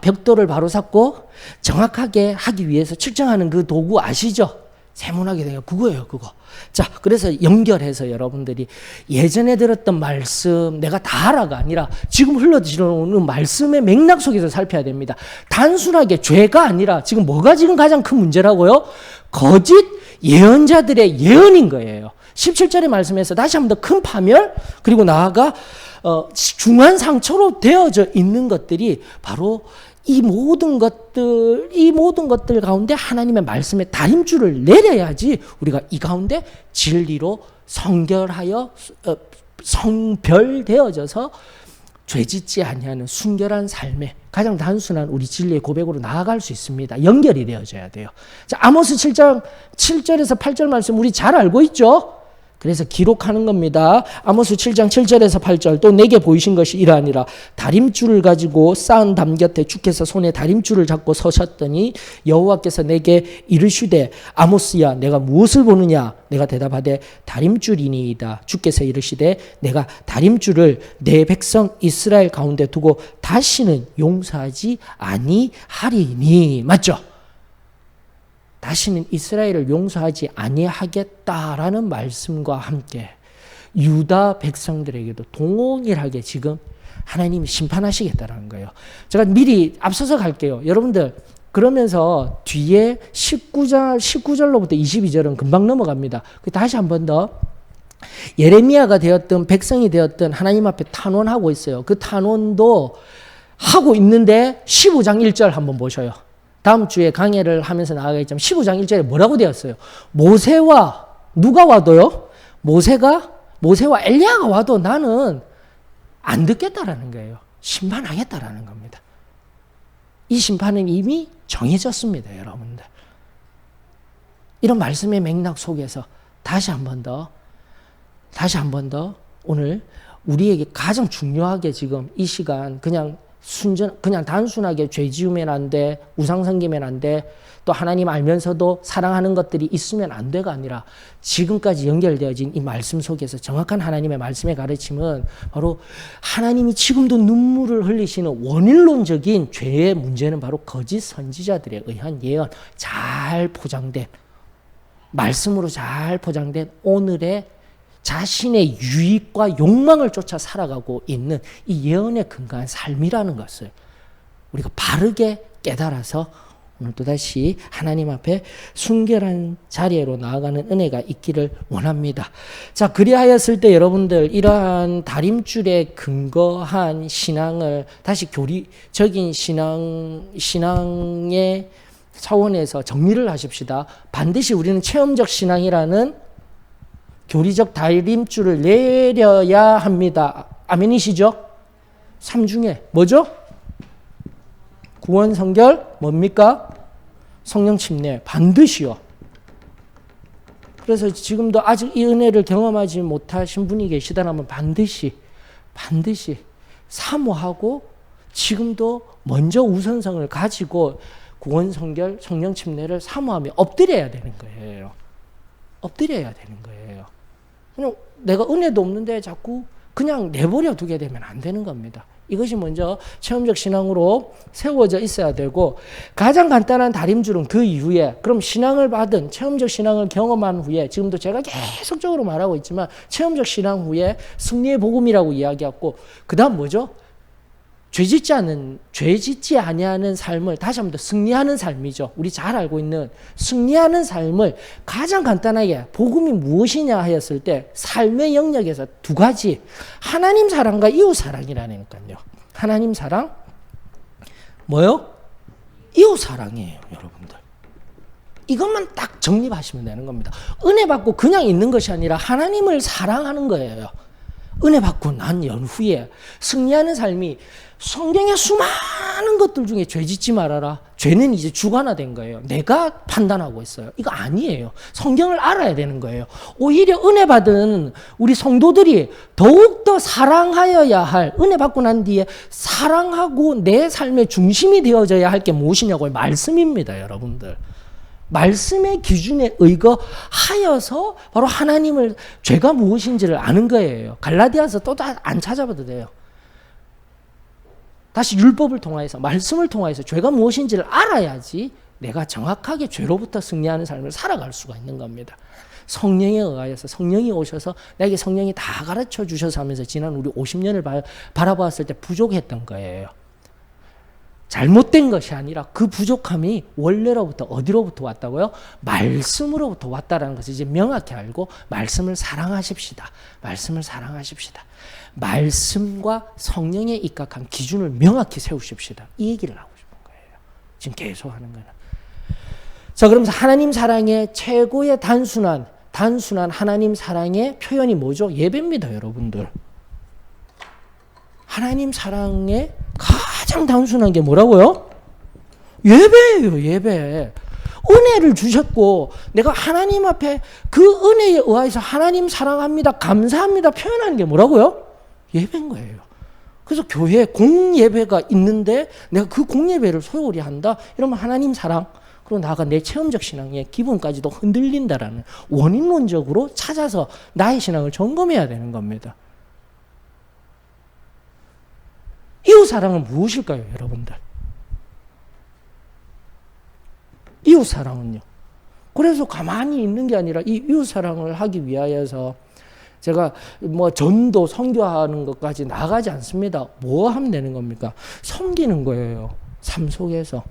벽돌을 바로 쌓고 정확하게 하기 위해서 측정하는 그 도구 아시죠? 세문하게 돼요. 그거예요, 그거. 자, 그래서 연결해서 여러분들이 예전에 들었던 말씀, 내가 다 알아가 아니라 지금 흘러들어오는 말씀의 맥락 속에서 살펴야 됩니다. 단순하게 죄가 아니라 지금 뭐가 지금 가장 큰 문제라고요? 거짓 예언자들의 예언인 거예요. 17절의 말씀에서 다시 한 번 더 큰 파멸, 그리고 나아가 중한 상처로 되어져 있는 것들이 바로 이 모든 것들 가운데 하나님의 말씀에 다림줄을 내려야지 우리가 이 가운데 진리로 성별되어져서 죄짓지 아니하는 순결한 삶의 가장 단순한 우리 진리의 고백으로 나아갈 수 있습니다. 연결이 되어져야 돼요. 자, 아모스 7장 7절에서 8절 말씀 우리 잘 알고 있죠? 그래서 기록하는 겁니다. 아모스 7장 7절에서 8절. 또 내게 보이신 것이 이러하니라. 다림줄을 가지고 쌓은 담 곁에 주께서 손에 다림줄을 잡고 서셨더니 여호와께서 내게 이르시되 아모스야 내가 무엇을 보느냐? 내가 대답하되 다림줄이니이다. 주께서 이르시되 내가 다림줄을 내 백성 이스라엘 가운데 두고 다시는 용서하지 아니하리니. 맞죠? 다시는 이스라엘을 용서하지 아니하겠다라는 말씀과 함께 유다 백성들에게도 동일하게 지금 하나님이 심판하시겠다라는 거예요. 제가 미리 앞서서 갈게요. 여러분들 그러면서 뒤에 19절로부터 22절은 금방 넘어갑니다. 다시 한 번 더 예레미야가 되었든 백성이 되었든 하나님 앞에 탄원하고 있어요. 그 탄원도 하고 있는데 15장 1절 한번 보셔요. 다음 주에 강해를 하면서 나가겠지만 15장 1절에 뭐라고 되었어요? 모세와 누가 와도요? 모세와 엘리야가 와도 나는 안 듣겠다라는 거예요. 심판하겠다라는 겁니다. 이 심판은 이미 정해졌습니다, 여러분들. 이런 말씀의 맥락 속에서 다시 한 번 더 오늘 우리에게 가장 중요하게 지금 이 시간 그냥 단순하게 죄 지으면 안 돼, 우상 섬기면 안 돼, 또 하나님 알면서도 사랑하는 것들이 있으면 안 돼가 아니라 지금까지 연결되어진 이 말씀 속에서 정확한 하나님의 말씀의 가르침은 바로 하나님이 지금도 눈물을 흘리시는 원인론적인 죄의 문제는 바로 거짓 선지자들에 의한 예언, 잘 포장된 말씀으로 잘 포장된 오늘의 자신의 유익과 욕망을 쫓아 살아가고 있는 이 예언에 근거한 삶이라는 것을 우리가 바르게 깨달아서 오늘 또다시 하나님 앞에 순결한 자리로 나아가는 은혜가 있기를 원합니다. 자, 그리하였을 때 여러분들 이러한 다림줄에 근거한 신앙을 다시 교리적인 신앙의 차원에서 정리를 하십시다. 반드시 우리는 체험적 신앙이라는 교리적 다림줄을 내려야 합니다. 아멘이시죠? 3 중에 뭐죠? 구원, 성결, 뭡니까? 성령 침례. 반드시요. 그래서 지금도 아직 이 은혜를 경험하지 못하신 분이 계시다면 반드시 사모하고 지금도 먼저 우선성을 가지고 구원, 성결, 성령 침례를 사모하며 엎드려야 되는 거예요. 엎드려야 되는 거예요. 그냥 내가 은혜도 없는데 자꾸 그냥 내버려 두게 되면 안 되는 겁니다. 이것이 먼저 체험적 신앙으로 세워져 있어야 되고, 가장 간단한 다림줄은 그 이후에, 그럼 신앙을 받은 체험적 신앙을 경험한 후에, 지금도 제가 계속적으로 말하고 있지만 체험적 신앙 후에 승리의 복음이라고 이야기하고, 그 다음 뭐죠? 죄 짓지 아니하는 삶을, 다시 한번 더 승리하는 삶이죠. 우리 잘 알고 있는 승리하는 삶을 가장 간단하게 복음이 무엇이냐 하였을 때 삶의 영역에서 2가지, 하나님 사랑과 이웃 사랑이라니까요. 하나님 사랑, 뭐요? 이웃 사랑이에요, 여러분들. 이것만 딱 정립하시면 되는 겁니다. 은혜 받고 그냥 있는 것이 아니라 하나님을 사랑하는 거예요. 은혜 받고 난 연후에 승리하는 삶이, 성경의 수많은 것들 중에 죄 짓지 말아라, 죄는 이제 주관화된 거예요. 내가 판단하고 있어요. 이거 아니에요. 성경을 알아야 되는 거예요. 오히려 은혜 받은 우리 성도들이 더욱더 사랑하여야 할, 은혜 받고 난 뒤에 사랑하고 내 삶의 중심이 되어져야 할 게 무엇이냐고요? 말씀입니다, 여러분들. 말씀의 기준에 의거하여서 바로 하나님을, 죄가 무엇인지를 아는 거예요. 갈라디아서 또 안 찾아봐도 돼요. 다시 율법을 통하여서, 말씀을 통하여서 죄가 무엇인지를 알아야지 내가 정확하게 죄로부터 승리하는 삶을 살아갈 수가 있는 겁니다. 성령에 의하여서, 성령이 오셔서 내게 성령이 다 가르쳐 주셔서 하면서 지난 우리 50년을 바라보았을 때 부족했던 거예요. 잘못된 것이 아니라 그 부족함이 원래로부터 어디로부터 왔다고요? 말씀으로부터 왔다라는 것을 이제 명확히 알고 말씀을 사랑하십시다. 말씀을 사랑하십시다. 말씀과 성령에 입각한 기준을 명확히 세우십시다. 이 얘기를 하고 싶은 거예요. 지금 계속 하는 거는. 자, 그러면서 하나님 사랑의 최고의 단순한 하나님 사랑의 표현이 뭐죠? 예배입니다, 여러분들. 하나님 사랑의 가장 단순한 게 뭐라고요? 예배예요, 예배. 은혜를 주셨고 내가 하나님 앞에 그 은혜에 의해서 하나님 사랑합니다, 감사합니다 표현하는 게 뭐라고요? 예배인 거예요. 그래서 교회에 공예배가 있는데 내가 그 공예배를 소홀히 한다? 이러면 하나님 사랑, 그리고 나아가 내 체험적 신앙의 기본까지도 흔들린다라는, 원인론적으로 찾아서 나의 신앙을 점검해야 되는 겁니다. 이웃 사랑은 무엇일까요, 여러분들? 이웃 사랑은요. 그래서 가만히 있는 게 아니라 이 이웃 사랑을 하기 위하여서 제가 뭐 전도 선교하는 것까지 나가지 않습니다. 뭐 하면 되는 겁니까? 섬기는 거예요. 삶 속에서.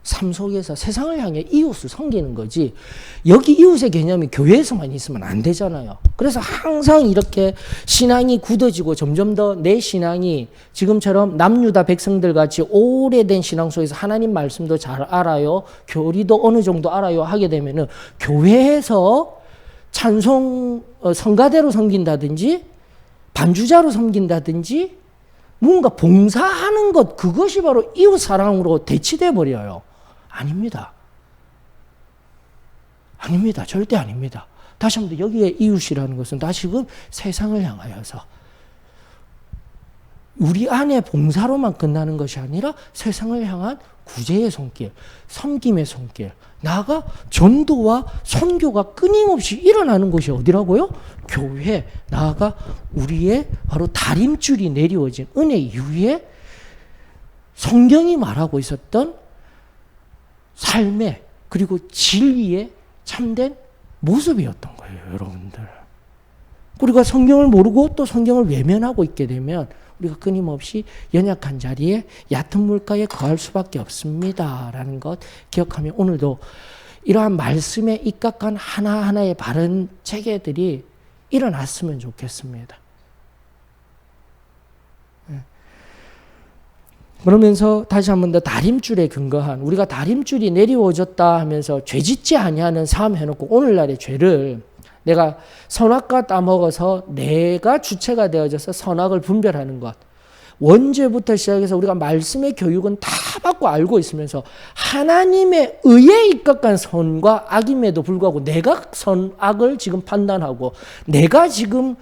삶 속에서 세상을 향해 이웃을 섬기는 거지, 여기 이웃의 개념이 교회에서만 있으면 안 되잖아요. 그래서 항상 이렇게 신앙이 굳어지고 점점 더 내 신앙이 지금처럼 남유다 백성들 같이 오래된 신앙 속에서 하나님 말씀도 잘 알아요, 교리도 어느 정도 알아요 하게 되면은 교회에서 찬송 성가대로 섬긴다든지 반주자로 섬긴다든지 뭔가 봉사하는 것, 그것이 바로 이웃 사랑으로 대치돼 버려요. 아닙니다. 아닙니다. 절대 아닙니다. 다시 한번 여기에 이웃이라는 것은 다시금 세상을 향하여서 우리 안에 봉사로만 끝나는 것이 아니라 세상을 향한 구제의 손길, 섬김의 손길, 나아가 전도와 선교가 끊임없이 일어나는 곳이 어디라고요? 교회, 나아가 우리의 바로 다림줄이 내리워진 은혜 이후에 성경이 말하고 있었던 삶의 그리고 진리의 참된 모습이었던 거예요, 여러분들. 우리가 성경을 모르고 또 성경을 외면하고 있게 되면 우리가 끊임없이 연약한 자리에 얕은 물가에 거할 수밖에 없습니다라는 것 기억하며 오늘도 이러한 말씀에 입각한 하나하나의 바른 체계들이 일어났으면 좋겠습니다. 그러면서 다시 한 번 더 다림줄에 근거한, 우리가 다림줄이 내리워졌다 하면서 죄짓지 아니하는 삶 해놓고 오늘날의 죄를 내가 선악과 따먹어서 내가 주체가 되어져서 선악을 분별하는 것, 원죄부터 시작해서 우리가 말씀의 교육은 다 받고 알고 있으면서 하나님의 의에 입각한 선과 악임에도 불구하고 내가 선악을 지금 판단하고 내가 지금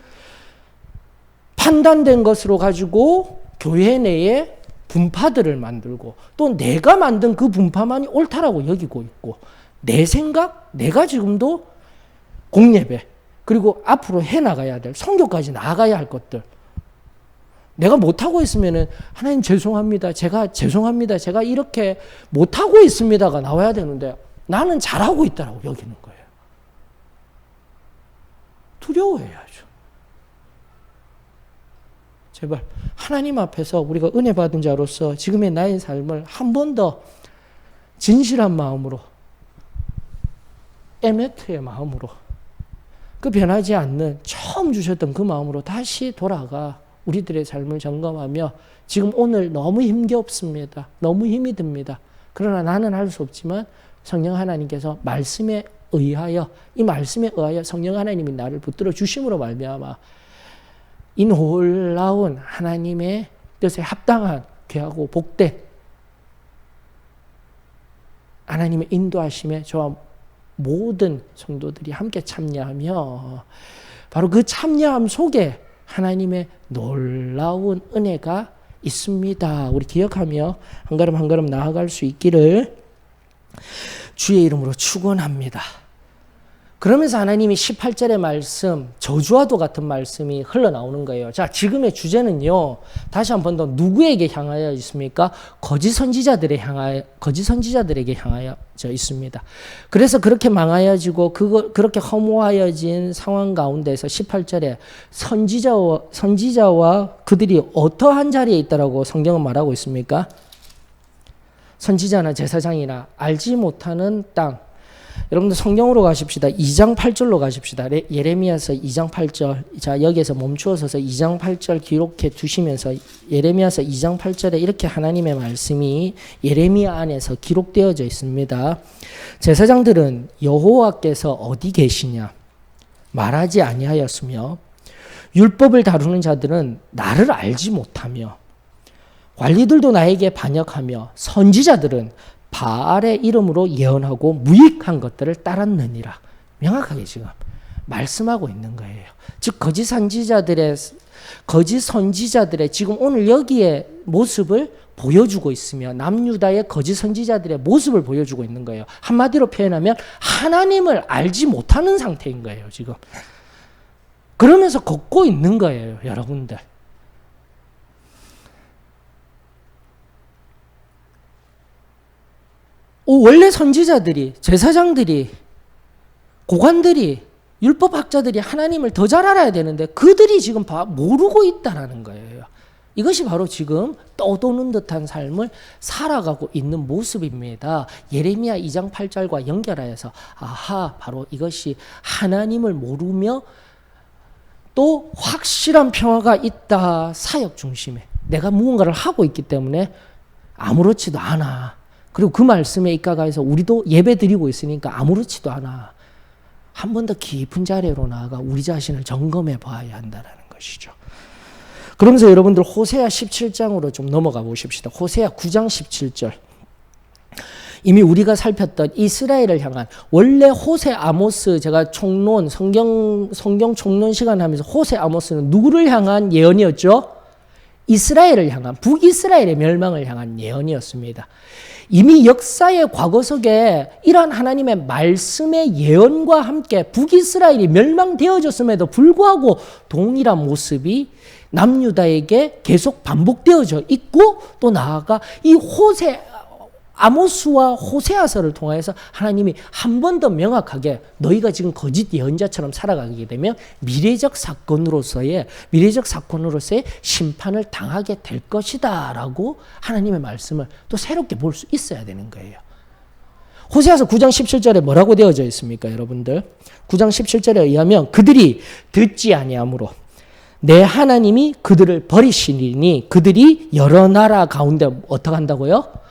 판단된 것으로 가지고 교회 내에 분파들을 만들고 또 내가 만든 그 분파만이 옳다라고 여기고 있고 내 생각, 내가 지금도 공예배 그리고 앞으로 해나가야 될 선교까지 나아가야 할 것들, 내가 못하고 있으면은 하나님 죄송합니다, 제가 이렇게 못하고 있습니다가 나와야 되는데 나는 잘하고 있다라고 여기는 거예요. 두려워해야죠. 제발 하나님 앞에서 우리가 은혜 받은 자로서 지금의 나의 삶을 한 번 더 진실한 마음으로, 에메트의 마음으로, 그 변하지 않는 처음 주셨던 그 마음으로 다시 돌아가 우리들의 삶을 점검하며 지금 오늘 너무 힘겹습니다. 너무 힘이 듭니다. 그러나 나는 할 수 없지만 성령 하나님께서 말씀에 의하여, 이 말씀에 의하여 성령 하나님이 나를 붙들어 주심으로 말미암아 이 놀라운 하나님의 뜻에 합당한 귀하고 복된 하나님의 인도하심에 저와 모든 성도들이 함께 참여하며 바로 그 참여함 속에 하나님의 놀라운 은혜가 있습니다. 우리 기억하며 한 걸음 한 걸음 나아갈 수 있기를 주의 이름으로 축원합니다. 그러면서 하나님이 18절의 말씀, 저주와도 같은 말씀이 흘러나오는 거예요. 자, 지금의 주제는요, 다시 한 번 더 누구에게 향하여 있습니까? 거짓 선지자들에게 향하여져 있습니다. 그래서 그렇게 망하여지고 그렇게 허무하여진 상황 가운데서 18절에 선지자와 그들이 어떠한 자리에 있다라고 성경은 말하고 있습니까? 선지자나 제사장이나 알지 못하는 땅. 여러분들 성경으로 가십시다. 2장 8절로 가십시다. 예레미야서 2장 8절. 자, 여기에서 멈추어서서 2장 8절 기록해 두시면서 예레미야서 2장 8절에 이렇게 하나님의 말씀이 예레미야 안에서 기록되어져 있습니다. 제사장들은 여호와께서 어디 계시냐 말하지 아니하였으며 율법을 다루는 자들은 나를 알지 못하며 관리들도 나에게 반역하며 선지자들은 바알의 이름으로 예언하고 무익한 것들을 따랐느니라. 명확하게 지금 말씀하고 있는 거예요. 즉 거짓 선지자들의 지금 오늘 여기에 모습을 보여주고 있으며 남유다의 거짓 선지자들의 모습을 보여주고 있는 거예요. 한마디로 표현하면 하나님을 알지 못하는 상태인 거예요. 지금 그러면서 걷고 있는 거예요, 여러분들. 원래 선지자들이, 제사장들이, 고관들이, 율법학자들이 하나님을 더 잘 알아야 되는데 그들이 지금 모르고 있다라는 거예요. 이것이 바로 지금 떠도는 듯한 삶을 살아가고 있는 모습입니다. 예레미야 2장 8절과 연결하여서 바로 이것이 하나님을 모르며 또 확실한 평화가 있다. 사역 중심에 내가 무언가를 하고 있기 때문에 아무렇지도 않아. 그리고 그 말씀에 입각해서 우리도 예배 드리고 있으니까 아무렇지도 않아. 한 번 더 깊은 자리로 나아가 우리 자신을 점검해 봐야 한다는 것이죠. 그러면서 여러분들 호세아 17장으로 좀 넘어가 보십시다. 호세아 9장 17절. 이미 우리가 살폈던 이스라엘을 향한, 원래 호세 아모스, 제가 총론 성경 총론 시간 하면서 호세 아모스는 누구를 향한 예언이었죠? 이스라엘을 향한, 북이스라엘의 멸망을 향한 예언이었습니다. 이미 역사의 과거 속에 이러한 하나님의 말씀의 예언과 함께 북이스라엘이 멸망되어졌음에도 불구하고 동일한 모습이 남유다에게 계속 반복되어져 있고, 또 나아가 이 아모스와 호세아서를 통해서 하나님이 한 번 더 명확하게 너희가 지금 거짓 예언자처럼 살아가게 되면 미래적 사건으로서의 심판을 당하게 될 것이다 라고 하나님의 말씀을 또 새롭게 볼 수 있어야 되는 거예요. 호세아서 9장 17절에 뭐라고 되어져 있습니까, 여러분들? 9장 17절에 의하면 그들이 듣지 아니하므로 내 하나님이 그들을 버리시리니 그들이 여러 나라 가운데 어떻게 한다고요?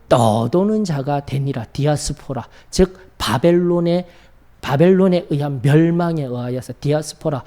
떠도는 자가 되니라. 디아스포라, 즉 바벨론에 의한 멸망에 의하여서 디아스포라,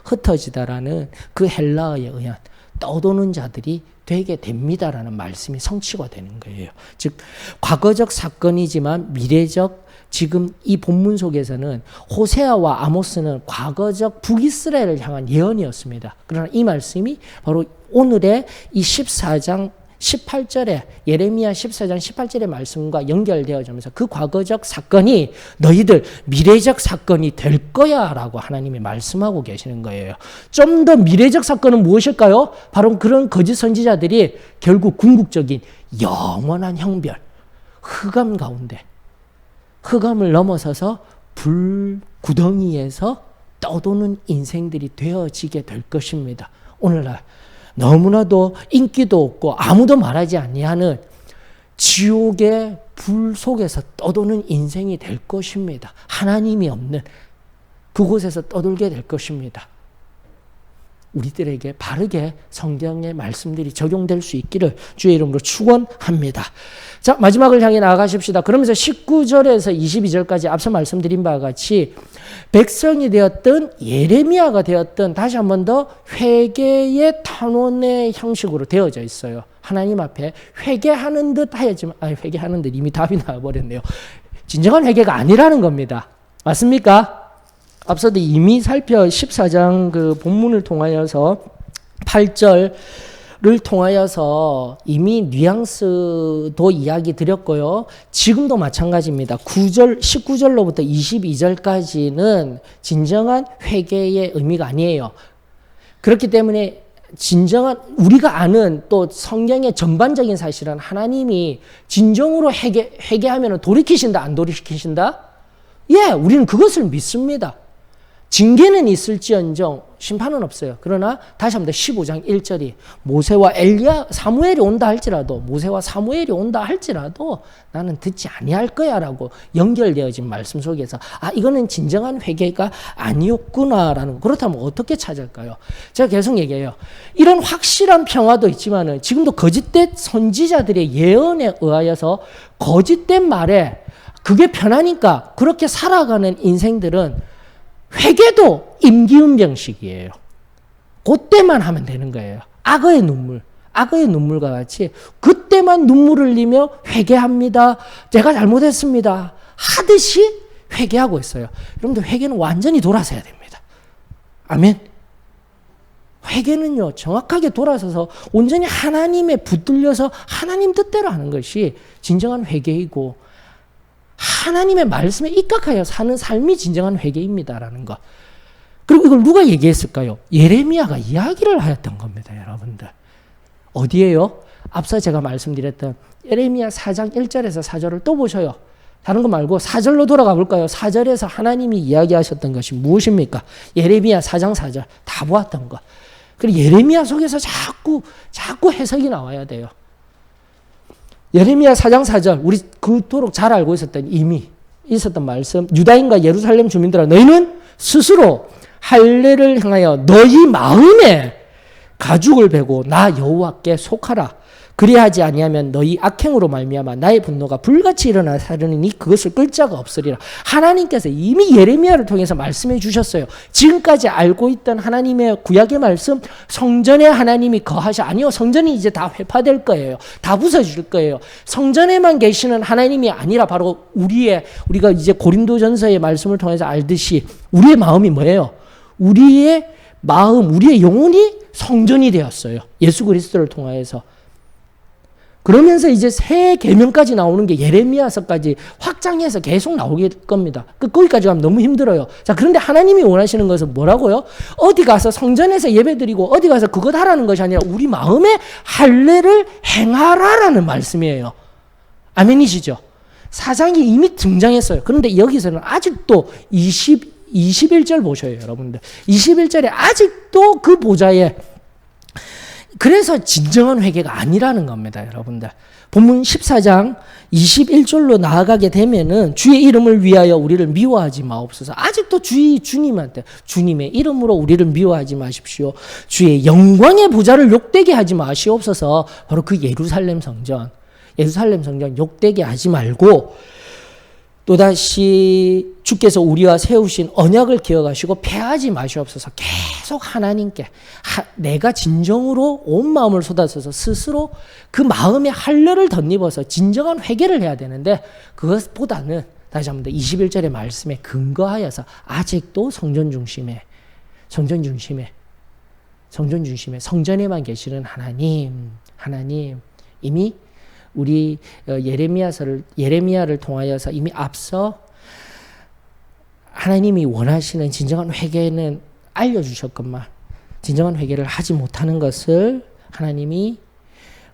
흩어지다라는 그 헬라어에 의한 떠도는 자들이 되게 됩니다라는 말씀이 성취가 되는 거예요. 즉 과거적 사건이지만 미래적, 지금 이 본문 속에서는 호세아와 아모스는 과거적 북이스라엘을 향한 예언이었습니다. 그러나 이 말씀이 바로 오늘의 이 14장 18절에, 예레미야 14장 18절의 말씀과 연결되어지면서 그 과거적 사건이 너희들 미래적 사건이 될 거야 라고 하나님이 말씀하고 계시는 거예요. 좀 더 미래적 사건은 무엇일까요? 바로 그런 거짓 선지자들이 결국 궁극적인 영원한 형별, 흑암 가운데, 흑암을 넘어서서 불 구덩이에서 떠도는 인생들이 되어지게 될 것입니다. 오늘날 너무나도 인기도 없고 아무도 말하지 아니하는 지옥의 불 속에서 떠도는 인생이 될 것입니다. 하나님이 없는 그곳에서 떠돌게 될 것입니다. 우리들에게 바르게 성경의 말씀들이 적용될 수 있기를 주의 이름으로 축원합니다. 자, 마지막을 향해 나아가십시다. 그러면서 19절에서 22절까지 앞서 말씀드린 바와 같이 백성이 되었던 예레미야가 되었던 다시 한 번 더 회개의 탄원의 형식으로 되어져 있어요. 하나님 앞에 회개하는 듯 하였지만, 회개하는 듯 이미 답이 나와버렸네요. 진정한 회개가 아니라는 겁니다. 맞습니까? 앞서도 이미 14장 그 본문을 통하여서 8절을 통하여서 이미 뉘앙스도 이야기 드렸고요. 지금도 마찬가지입니다. 19절로부터 22절까지는 진정한 회개의 의미가 아니에요. 그렇기 때문에 진정한 우리가 아는 또 성경의 전반적인 사실은 하나님이 진정으로 회개하면 돌이키신다, 안 돌이키신다? 예, 우리는 그것을 믿습니다. 징계는 있을지언정 심판은 없어요. 그러나 다시 한번 15장 1절이 모세와 사무엘이 온다 할지라도 나는 듣지 아니할 거야 라고 연결되어진 말씀 속에서 이거는 진정한 회개가 아니었구나라는, 그렇다면 어떻게 찾을까요? 제가 계속 얘기해요. 이런 확실한 평화도 있지만은 지금도 거짓된 선지자들의 예언에 의하여서 거짓된 말에 그게 편하니까 그렇게 살아가는 인생들은 회개도 임기응변식이에요. 그때만 하면 되는 거예요. 악어의 눈물과 같이 그때만 눈물을 흘리며 회개합니다. 제가 잘못했습니다. 하듯이 회개하고 있어요. 여러분들 회개는 완전히 돌아서야 됩니다. 아멘. 회개는요, 정확하게 돌아서서 온전히 하나님에 붙들려서 하나님 뜻대로 하는 것이 진정한 회개이고 하나님의 말씀에 입각하여 사는 삶이 진정한 회개입니다라는 것. 그리고 이걸 누가 얘기했을까요? 예레미야가 이야기를 하였던 겁니다, 여러분들. 어디에요? 앞서 제가 말씀드렸던 예레미야 4장 1절에서 4절을 또 보셔요. 다른 거 말고 4절로 돌아가 볼까요? 4절에서 하나님이 이야기하셨던 것이 무엇입니까? 예레미야 4장 4절 다 보았던 것. 그리고 예레미야 속에서 자꾸 해석이 나와야 돼요. 예레미야 4장 4절, 우리 그토록 잘 알고 있었던, 이미 있었던 말씀. 유다인과 예루살렘 주민들아, 너희는 스스로 할례를 행하여 너희 마음에 가죽을 베고 나 여호와께 속하라. 그리하지 아니하면 너희 악행으로 말미암아 나의 분노가 불같이 일어나 사르니 그것을 끌 자가 없으리라. 하나님께서 이미 예레미야를 통해서 말씀해 주셨어요. 지금까지 알고 있던 하나님의 구약의 말씀, 성전에 하나님이 거하셔. 아니요, 성전이 이제 다 회파될 거예요. 다 부서질 거예요. 성전에만 계시는 하나님이 아니라 바로 우리가 이제 고린도전서의 말씀을 통해서 알듯이 우리의 마음이 뭐예요? 우리의 마음, 우리의 영혼이 성전이 되었어요. 예수 그리스도를 통하여서. 그러면서 이제 새 계명까지 나오는 게 예레미야서까지 확장해서 계속 나오게 겁니다. 거기까지 가면 너무 힘들어요. 자, 그런데 하나님이 원하시는 것은 뭐라고요? 어디 가서 성전에서 예배드리고 어디 가서 그것 하라는 것이 아니라 우리 마음에 할례를 행하라라는 말씀이에요. 아멘이시죠? 사장이 이미 등장했어요. 그런데 여기서는 아직도 21절 보셔요, 여러분들. 21절에 아직도 그 보좌에, 그래서 진정한 회개가 아니라는 겁니다, 여러분들. 본문 14장 21절로 나아가게 되면은 주의 이름을 위하여 우리를 미워하지 마옵소서. 아직도 주님한테, 주님의 이름으로 우리를 미워하지 마십시오. 주의 영광의 보좌를 욕되게 하지 마시옵소서. 바로 그 예루살렘 성전 욕되게 하지 말고, 또다시 주께서 우리와 세우신 언약을 기억하시고 패하지 마시옵소서. 계속 하나님께 내가 진정으로 온 마음을 쏟아서서 스스로 그 마음의 할례를 덧입어서 진정한 회개를 해야 되는데, 그것보다는 다시 한번 더 21절의 말씀에 근거하여서 아직도 성전 중심에 성전에만 계시는 하나님 이미 우리 예레미야를 통하여서 이미 앞서 하나님이 원하시는 진정한 회개는 알려주셨건만 진정한 회개를 하지 못하는 것을 하나님이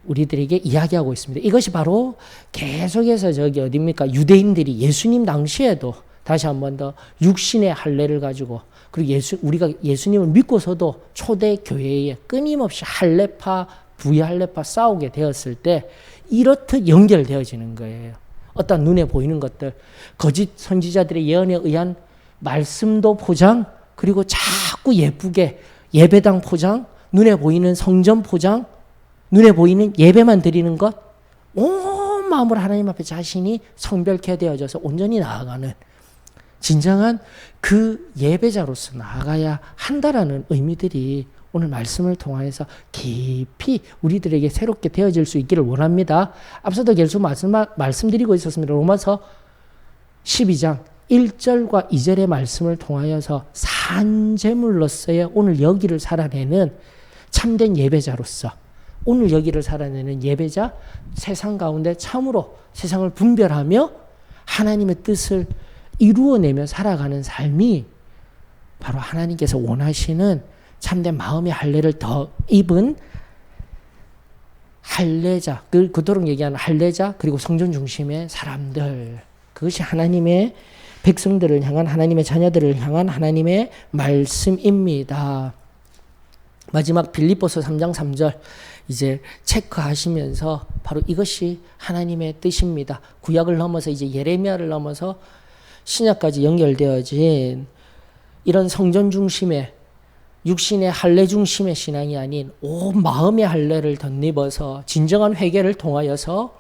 우리들에게 이야기하고 있습니다. 이것이 바로 계속해서 어디입니까? 유대인들이 예수님 당시에도 다시 한 번 더 육신의 할례를 가지고, 그리고 우리가 예수님을 믿고서도 초대 교회에 끊임없이 할례파, 부의할례파 싸우게 되었을 때 이렇듯 연결되어지는 거예요. 어떤 눈에 보이는 것들, 거짓 선지자들의 예언에 의한 말씀도 포장, 그리고 자꾸 예쁘게 예배당 포장, 눈에 보이는 성전 포장, 눈에 보이는 예배만 드리는 것, 온 마음으로 하나님 앞에 자신이 성별케 되어져서 온전히 나아가는 진정한 그 예배자로서 나아가야 한다라는 의미들이 오늘 말씀을 통하여서 깊이 우리들에게 새롭게 되어질 수 있기를 원합니다. 앞서도 계속 말씀드리고 있었습니다. 로마서 12장 1절과 2절의 말씀을 통하여서 산제물로서의 오늘 여기를 살아내는 참된 예배자로서, 오늘 여기를 살아내는 예배자, 세상 가운데 참으로 세상을 분별하며 하나님의 뜻을 이루어내며 살아가는 삶이 바로 하나님께서 원하시는 참된 마음의 할례를 더 입은 할례자, 그토록 얘기하는 할례자, 그리고 성전 중심의 사람들, 그것이 하나님의 백성들을 향한, 하나님의 자녀들을 향한 하나님의 말씀입니다. 마지막 빌립보서 3장 3절 이제 체크하시면서 바로 이것이 하나님의 뜻입니다. 구약을 넘어서 이제 예레미야를 넘어서 신약까지 연결되어진 이런 성전 중심의, 육신의 할례 중심의 신앙이 아닌 온 마음의 할례를 덧입어서 진정한 회개를 통하여서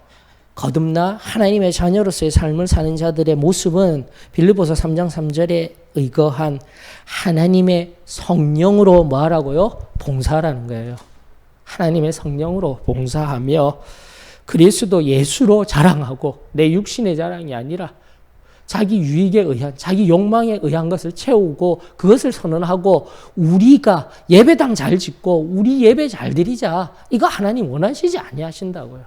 거듭나 하나님의 자녀로서의 삶을 사는 자들의 모습은 빌립보서 3장 3절에 의거한 하나님의 성령으로 뭐하라고요? 봉사하라는 거예요. 하나님의 성령으로 봉사하며 그리스도 예수로 자랑하고, 내 육신의 자랑이 아니라 자기 유익에 의한, 자기 욕망에 의한 것을 채우고 그것을 선언하고, 우리가 예배당 잘 짓고 우리 예배 잘 드리자, 이거 하나님 원하시지 아니하신다고요.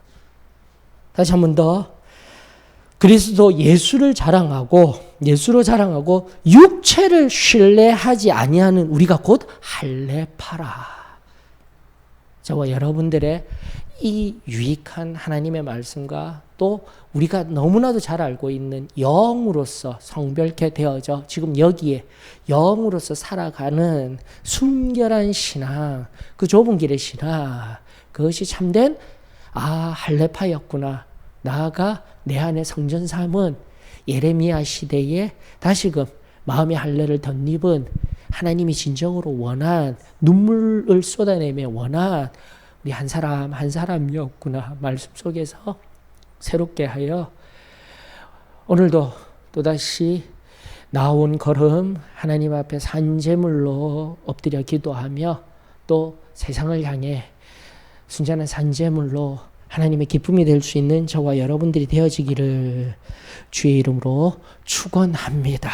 다시 한 번 더, 그리스도 예수로 자랑하고 육체를 신뢰하지 아니하는 우리가 곧 할례파라. 저와 여러분들의 이 유익한 하나님의 말씀과 또 우리가 너무나도 잘 알고 있는 영으로서 성별케 되어져 지금 여기에 영으로서 살아가는 순결한 신앙, 그 좁은 길의 신앙, 그것이 참된 할례파였구나. 나아가 내 안에 성전 삼은 예레미야 시대에 다시금 마음의 할례를 덧입은 하나님이 진정으로 원한 눈물을 쏟아내며 원한 우리 한 사람 한 사람이었구나. 말씀 속에서 새롭게 하여 오늘도 또다시 나온 걸음 하나님 앞에 산제물로 엎드려 기도하며 또 세상을 향해 순전한 산제물로 하나님의 기쁨이 될 수 있는 저와 여러분들이 되어지기를 주의 이름으로 축원합니다.